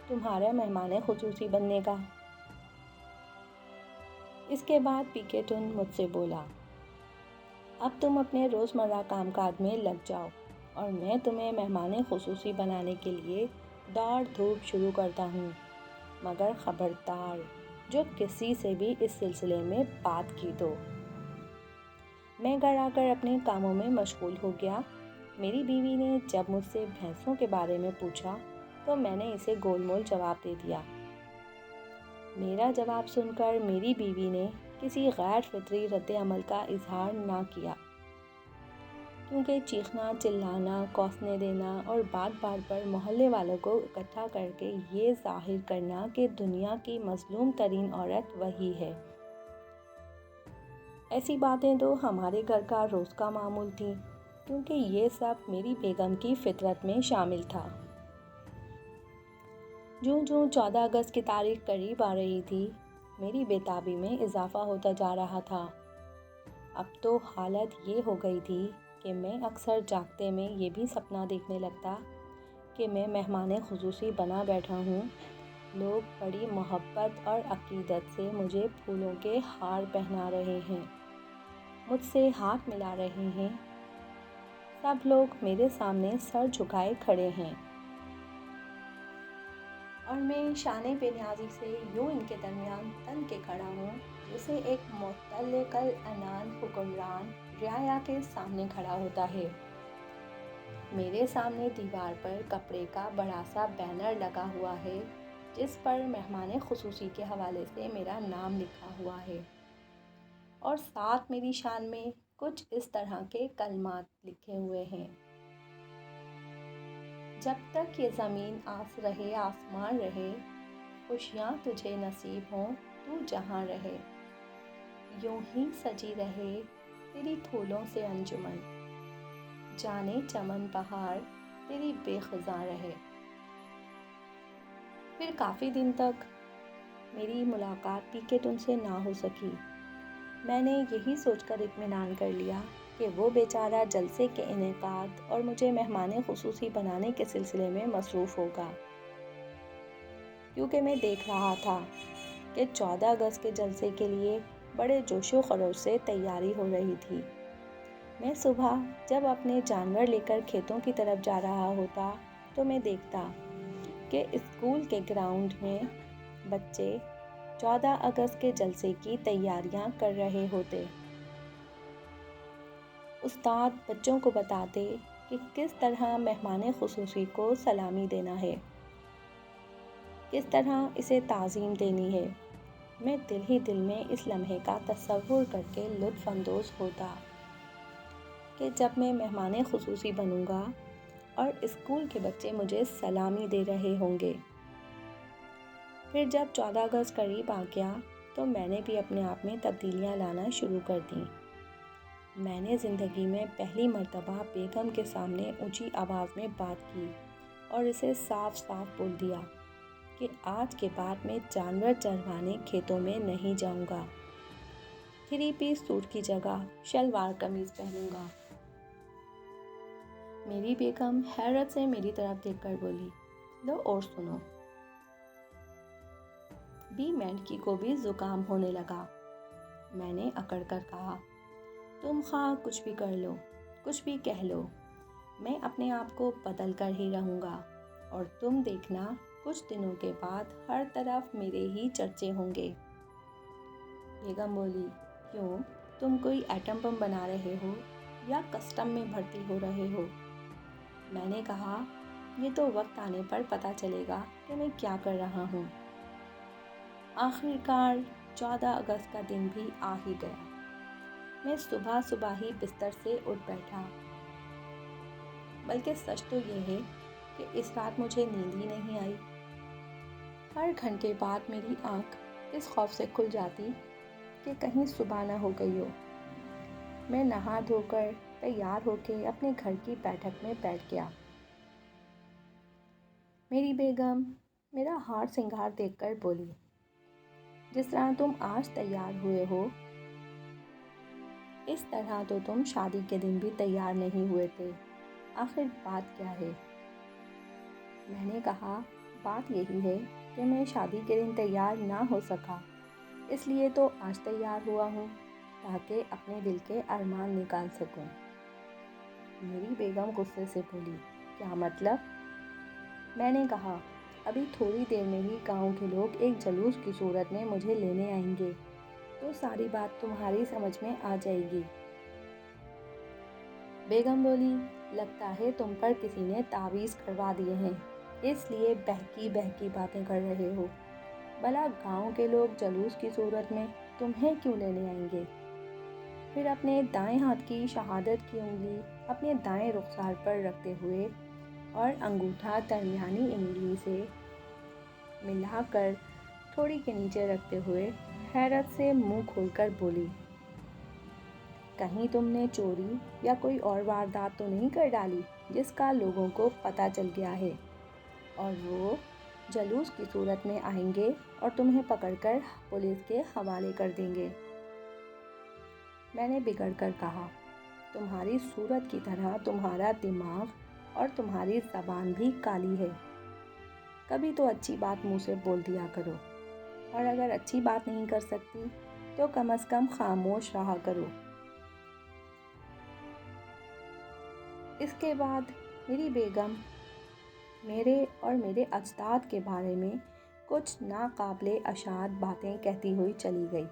تمہارے مہمان خصوصی بننے کا۔ اس کے بعد پی کے ٹن مجھ سے بولا، اب تم اپنے روزمرہ کام کاج میں لگ جاؤ اور میں تمہیں مہمان خصوصی بنانے کے لیے دوڑ دھوپ شروع کرتا ہوں، مگر خبردار جو کسی سے بھی اس سلسلے میں بات کی تو۔ میں گھر آ کر اپنے کاموں میں مشغول ہو گیا۔ میری بیوی نے جب مجھ سے بھینسوں کے بارے میں پوچھا تو میں نے اسے گول مول جواب دے دیا۔ میرا جواب سن کر میری بیوی نے کسی غیر فطری رد عمل کا اظہار نہ کیا، کیونکہ چیخنا، چلانا، کوسنے دینا اور بار پر محلے والوں کو اکٹھا کر کے یہ ظاہر کرنا کہ دنیا کی مظلوم ترین عورت وہی ہے، ایسی باتیں تو ہمارے گھر کا روز کا معمول تھیں، کیونکہ یہ سب میری بیگم کی فطرت میں شامل تھا۔ جوں 14 اگست کی تاریخ قریب آ رہی تھی، میری بے تابی میں اضافہ ہوتا جا رہا تھا۔ اب تو حالت یہ ہو گئی تھی کہ میں اکثر جاگتے میں یہ بھی سپنا دیکھنے لگتا کہ میں مہمان خصوصی بنا بیٹھا ہوں، لوگ بڑی محبت اور عقیدت سے مجھے پھولوں کے ہار پہنا رہے ہیں، مجھ سے ہاتھ ملا رہے ہیں، سب لوگ میرے سامنے سر جھکائے کھڑے ہیں، اور میں شان بے نیازی سے یوں ان کے درمیان تن کے کھڑا ہوں جیسے ایک مطلق العنان حکمران رعایا کے سامنے کھڑا ہوتا ہے۔ میرے سامنے دیوار پر کپڑے کا بڑا سا بینر لگا ہوا ہے جس پر مہمان خصوصی کے حوالے سے میرا نام لکھا ہوا ہے، اور ساتھ میری شان میں کچھ اس طرح کے کلمات لکھے ہوئے ہیں، جب تک یہ زمین رہے آسمان رہے، خوشیاں تجھے نصیب ہوں تو جہاں رہے، یوں ہی سجی رہے تیری پھولوں سے انجمن، جانے چمن بہار تیری بے خزاں رہے۔ پھر کافی دن تک میری ملاقات پی کے ٹن سے نہ ہو سکی۔ میں نے یہی سوچ کر اطمینان کر لیا کہ وہ بیچارہ جلسے کے انعقاد اور مجھے مہمان خصوصی بنانے کے سلسلے میں مصروف ہوگا، کیونکہ میں دیکھ رہا تھا کہ 14 اگست کے جلسے کے لیے بڑے جوش و خروش سے تیاری ہو رہی تھی۔ میں صبح جب اپنے جانور لے کر کھیتوں کی طرف جا رہا ہوتا تو میں دیکھتا کہ اسکول کے گراؤنڈ میں بچے 14 اگست کے جلسے کی تیاریاں کر رہے ہوتے۔ استاد بچوں کو بتاتے کہ کس طرح مہمان خصوصی کو سلامی دینا ہے، کس طرح اسے تعظیم دینی ہے۔ میں دل ہی دل میں اس لمحے کا تصور کر کے لطف اندوز ہوتا کہ جب میں مہمان خصوصی بنوں گا اور اسکول کے بچے مجھے سلامی دے رہے ہوں گے۔ پھر جب 14 اگست قریب آ گیا تو میں نے بھی اپنے آپ میں تبدیلیاں لانا شروع کر دیں۔ میں نے زندگی میں پہلی مرتبہ بیگم کے سامنے اونچی آواز میں بات کی اور اسے صاف صاف بول دیا کہ آج کے بعد میں جانور چروانے کھیتوں میں نہیں جاؤں گا، 3 پیس سوٹ کی جگہ شلوار قمیض پہنوں گا۔ میری بیگم حیرت سے میری طرف دیکھ کر بولی، لو اور سنو۔ بی مینڈکی کو بھی زکام ہونے لگا۔ میں نے اکڑ کر کہا، تم خواہ کچھ بھی کر لو، کچھ بھی کہہ لو، میں اپنے آپ کو بدل کر ہی رہوں گا، اور تم دیکھنا کچھ دنوں کے بعد ہر طرف میرے ہی چرچے ہوں گے۔ بیگم بولی، کیوں؟ تم کوئی ایٹم بم بنا رہے ہو یا کسٹم میں بھرتی ہو رہے ہو؟ میں نے کہا، یہ تو وقت آنے پر پتہ چلے گا کہ میں کیا کر رہا ہوں۔ آخر کار 14 اگست کا دن بھی آ ہی گیا۔ میں صبح صبح ہی بستر سے اٹھ بیٹھا، بلکہ سچ تو یہ ہے کہ اس رات مجھے نیند ہی نہیں آئی۔ ہر گھنٹے بعد میری آنکھ اس خوف سے کھل جاتی کہ کہیں صبح نہ ہو گئی ہو۔ میں نہا دھو کر تیار ہو کے اپنے گھر کی بیٹھک میں بیٹھ گیا۔ میری بیگم میرا ہار سنگھار دیکھ کر بولی، جس طرح تم آج تیار ہوئے ہو، اس طرح تو تم شادی کے دن بھی تیار نہیں ہوئے تھے، آخر بات کیا ہے؟ میں نے کہا، بات یہی ہے کہ میں شادی کے دن تیار نہ ہو سکا، اس لیے تو آج تیار ہوا ہوں تاکہ اپنے دل کے ارمان نکال سکوں۔ میری بیگم غصے سے بولی، کیا مطلب؟ میں نے کہا، ابھی تھوڑی دیر میں ہی گاؤں کے لوگ ایک جلوس کی صورت میں مجھے لینے آئیں گے تو ساری بات تمہاری سمجھ میں آ جائے گی۔ بیگم بولی، لگتا ہے تم پر کسی نے تعویذ کروا دیے ہیں، اس لیے بہکی بہکی باتیں کر رہے ہو۔ بھلا گاؤں کے لوگ جلوس کی صورت میں تمہیں کیوں لینے آئیں گے؟ پھر اپنے دائیں ہاتھ کی شہادت کی انگلی اپنے دائیں رخسار پر رکھتے ہوئے اور انگوٹھا درمیانی انگلی سے ملا کر تھوڑی کے نیچے رکھتے ہوئے حیرت سے منہ کھول کر بولی، کہیں تم نے چوری یا کوئی اور واردات تو نہیں کر ڈالی جس کا لوگوں کو پتہ چل گیا ہے اور وہ جلوس کی صورت میں آئیں گے اور تمہیں پکڑ کر پولیس کے حوالے کر دیں گے؟ میں نے بگڑ کر کہا، تمہاری صورت کی طرح تمہارا دماغ اور تمہاری زبان بھی کالی ہے، کبھی تو اچھی بات منہ سے بول دیا کرو، اور اگر اچھی بات نہیں کر سکتی تو کم از کم خاموش رہا کرو۔ اس کے بعد میری بیگم میرے اور میرے اجداد کے بارے میں کچھ ناقابل اشاعت باتیں کہتی ہوئی چلی گئی۔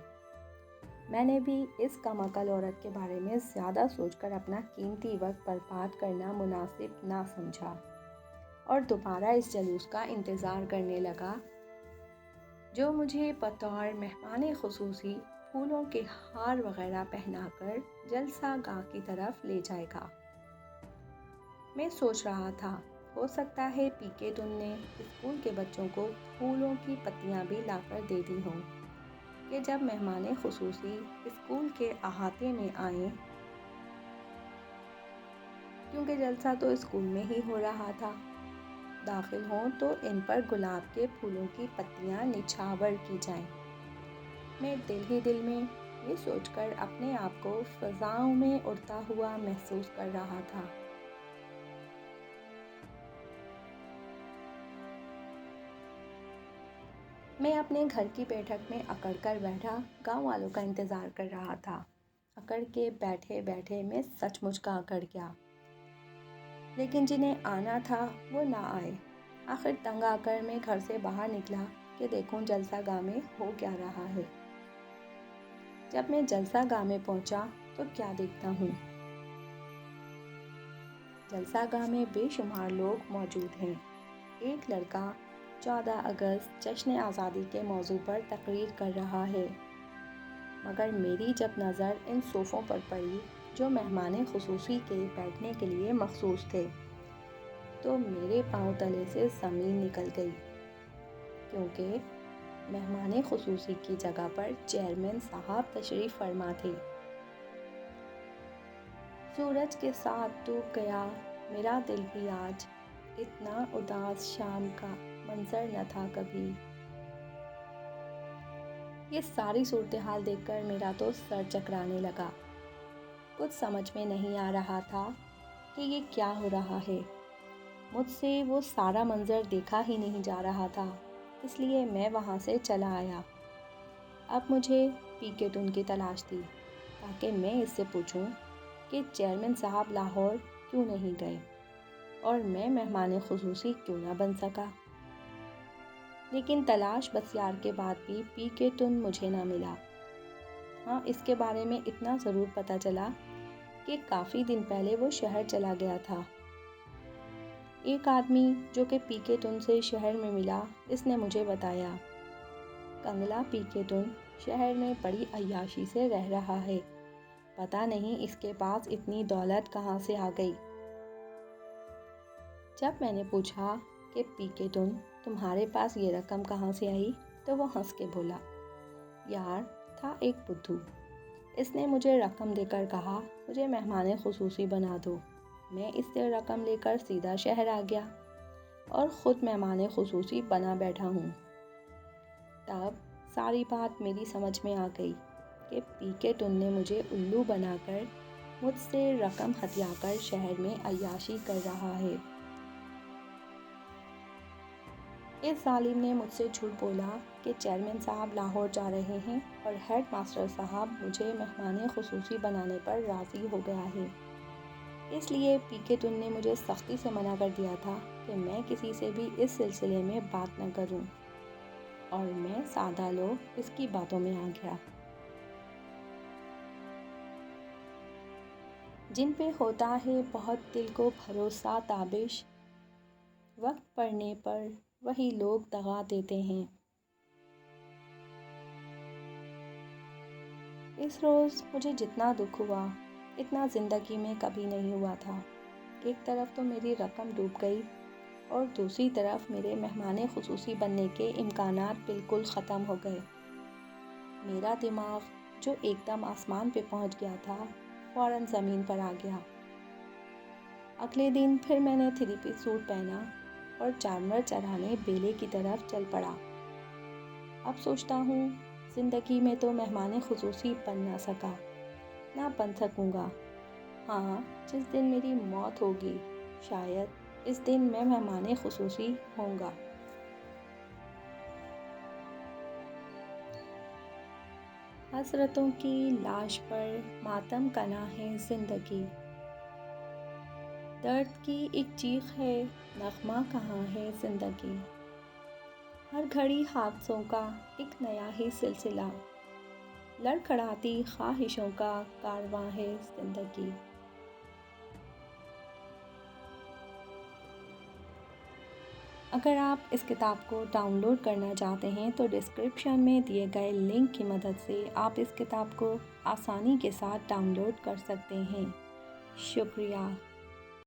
میں نے بھی اس کم عقل عورت کے بارے میں زیادہ سوچ کر اپنا قیمتی وقت برباد کرنا مناسب نہ سمجھا اور دوبارہ اس جلوس کا انتظار کرنے لگا جو مجھے بطور مہمان خصوصی پھولوں کے ہار وغیرہ پہنا کر جلسہ گاہ کی طرف لے جائے گا۔ میں سوچ رہا تھا، ہو سکتا ہے پی کے تن نے اسکول کے بچوں کو پھولوں کی پتیاں بھی لا کر دے دی ہوں کہ جب مہمان خصوصی اسکول کے احاطے میں آئیں، کیونکہ جلسہ تو اسکول میں ہی ہو رہا تھا، داخل ہوں تو ان پر گلاب کے پھولوں کی پتیاں نچھاور کی جائیں۔ میں دل ہی دل میں یہ سوچ کر اپنے آپ کو فضاؤں میں اڑتا ہوا محسوس کر رہا تھا۔ میں اپنے گھر کی بیٹھک میں اکڑ کر بیٹھا گاؤں والوں کا انتظار کر رہا تھا۔ اکڑ کے بیٹھے بیٹھے میں سچ مچ کا اکڑ گیا، لیکن جنہیں آنا تھا وہ نہ آئے۔ آخر تنگ آ کر میں گھر سے باہر نکلا کہ دیکھوں جلسہ گاہ میں ہو کیا رہا ہے۔ جب میں جلسہ گاہ میں پہنچا تو کیا دیکھتا ہوں، جلسہ گاہ میں بے شمار لوگ موجود ہیں۔ ایک لڑکا 14 اگست جشن آزادی کے موضوع پر تقریر کر رہا ہے، مگر میری جب نظر ان صوفوں پر پڑی جو مہمان خصوصی کے بیٹھنے کے لیے مخصوص تھے تو میرے پاؤں تلے سے زمین نکل گئی، کیونکہ مہمان خصوصی کی جگہ پر چیئرمین صاحب تشریف فرما تھے۔ سورج کے ساتھ ڈوب گیا میرا دل بھی آج، اتنا اداس شام کا منظر نہ تھا کبھی۔ یہ ساری صورتحال دیکھ کر میرا تو سر چکرانے لگا۔ کچھ سمجھ میں نہیں آ رہا تھا کہ یہ کیا ہو رہا ہے۔ مجھ سے وہ سارا منظر دیکھا ہی نہیں جا رہا تھا، اس لیے میں وہاں سے چلا آیا۔ اب مجھے پی کے ٹن کی تلاش تھی تاکہ میں اس سے پوچھوں کہ چیئرمین صاحب لاہور کیوں نہیں گئے اور میں مہمان خصوصی کیوں نہ بن سکا۔ لیکن تلاش بسیار کے بعد بھی پی کے ٹن مجھے نہ ملا۔ ہاں، اس کے بارے میں اتنا ضرور پتہ چلا کہ کافی دن پہلے وہ شہر چلا گیا تھا۔ ایک آدمی جو کہ پی کے ٹن سے شہر میں ملا، اس نے مجھے بتایا، کنگلا پی کے ٹن شہر میں بڑی عیاشی سے رہ رہا ہے، پتہ نہیں اس کے پاس اتنی دولت کہاں سے آ گئی۔ جب میں نے پوچھا کہ پی کے ٹن تمہارے پاس یہ رقم کہاں سے آئی تو وہ ہنس کے بولا، یار تھا ایک بدھو، اس نے مجھے رقم دے کر کہا مجھے مہمان خصوصی بنا دو۔ میں اس سے رقم لے کر سیدھا شہر آ گیا اور خود مہمان خصوصی بنا بیٹھا ہوں۔ تب ساری بات میری سمجھ میں آ گئی کہ پی کے ٹن نے مجھے الو بنا کر مجھ سے رقم ہتھیا کر شہر میں عیاشی کر رہا ہے۔ اس ظالم نے مجھ سے جھوٹ بولا کہ چیئرمین صاحب لاہور جا رہے ہیں اور ہیڈ ماسٹر صاحب مجھے مہمان خصوصی بنانے پر راضی ہو گیا ہے۔ اس لیے پی کے ٹن نے مجھے سختی سے منع کر دیا تھا کہ میں کسی سے بھی اس سلسلے میں بات نہ کروں، اور میں سادہ لوگ اس کی باتوں میں آ گیا۔ جن پہ ہوتا ہے بہت دل کو بھروسہ تابش، وقت پڑنے پر وہی لوگ دغا دیتے ہیں۔ اس روز مجھے جتنا دکھ ہوا اتنا زندگی میں کبھی نہیں ہوا تھا۔ ایک طرف تو میری رقم ڈوب گئی اور دوسری طرف میرے مہمان خصوصی بننے کے امکانات بالکل ختم ہو گئے۔ میرا دماغ جو ایک دم آسمان پہ پہنچ گیا تھا فوراً زمین پر آ گیا۔ اگلے دن پھر میں نے 3 پیس سوٹ پہنا اور جانور چرانے بیلے کی طرف چل پڑا۔ اب سوچتا ہوں زندگی میں تو مہمان خصوصی بن نہ سکا، نہ بن سکوں گا۔ ہاں، جس دن میری موت ہوگی شاید اس دن میں مہمان خصوصی ہوں گا۔ حسرتوں کی لاش پر ماتم کنا ہے زندگی، درد کی ایک چیخ ہے نغمہ کہاں ہے زندگی۔ ہر گھڑی حادثوں کا ایک نیا ہی سلسلہ، لڑکھڑاتی خواہشوں کا کارواں ہے زندگی۔ اگر آپ اس کتاب کو ڈاؤن لوڈ کرنا چاہتے ہیں تو ڈسکرپشن میں دیے گئے لنک کی مدد سے آپ اس کتاب کو آسانی کے ساتھ ڈاؤن لوڈ کر سکتے ہیں۔ شکریہ۔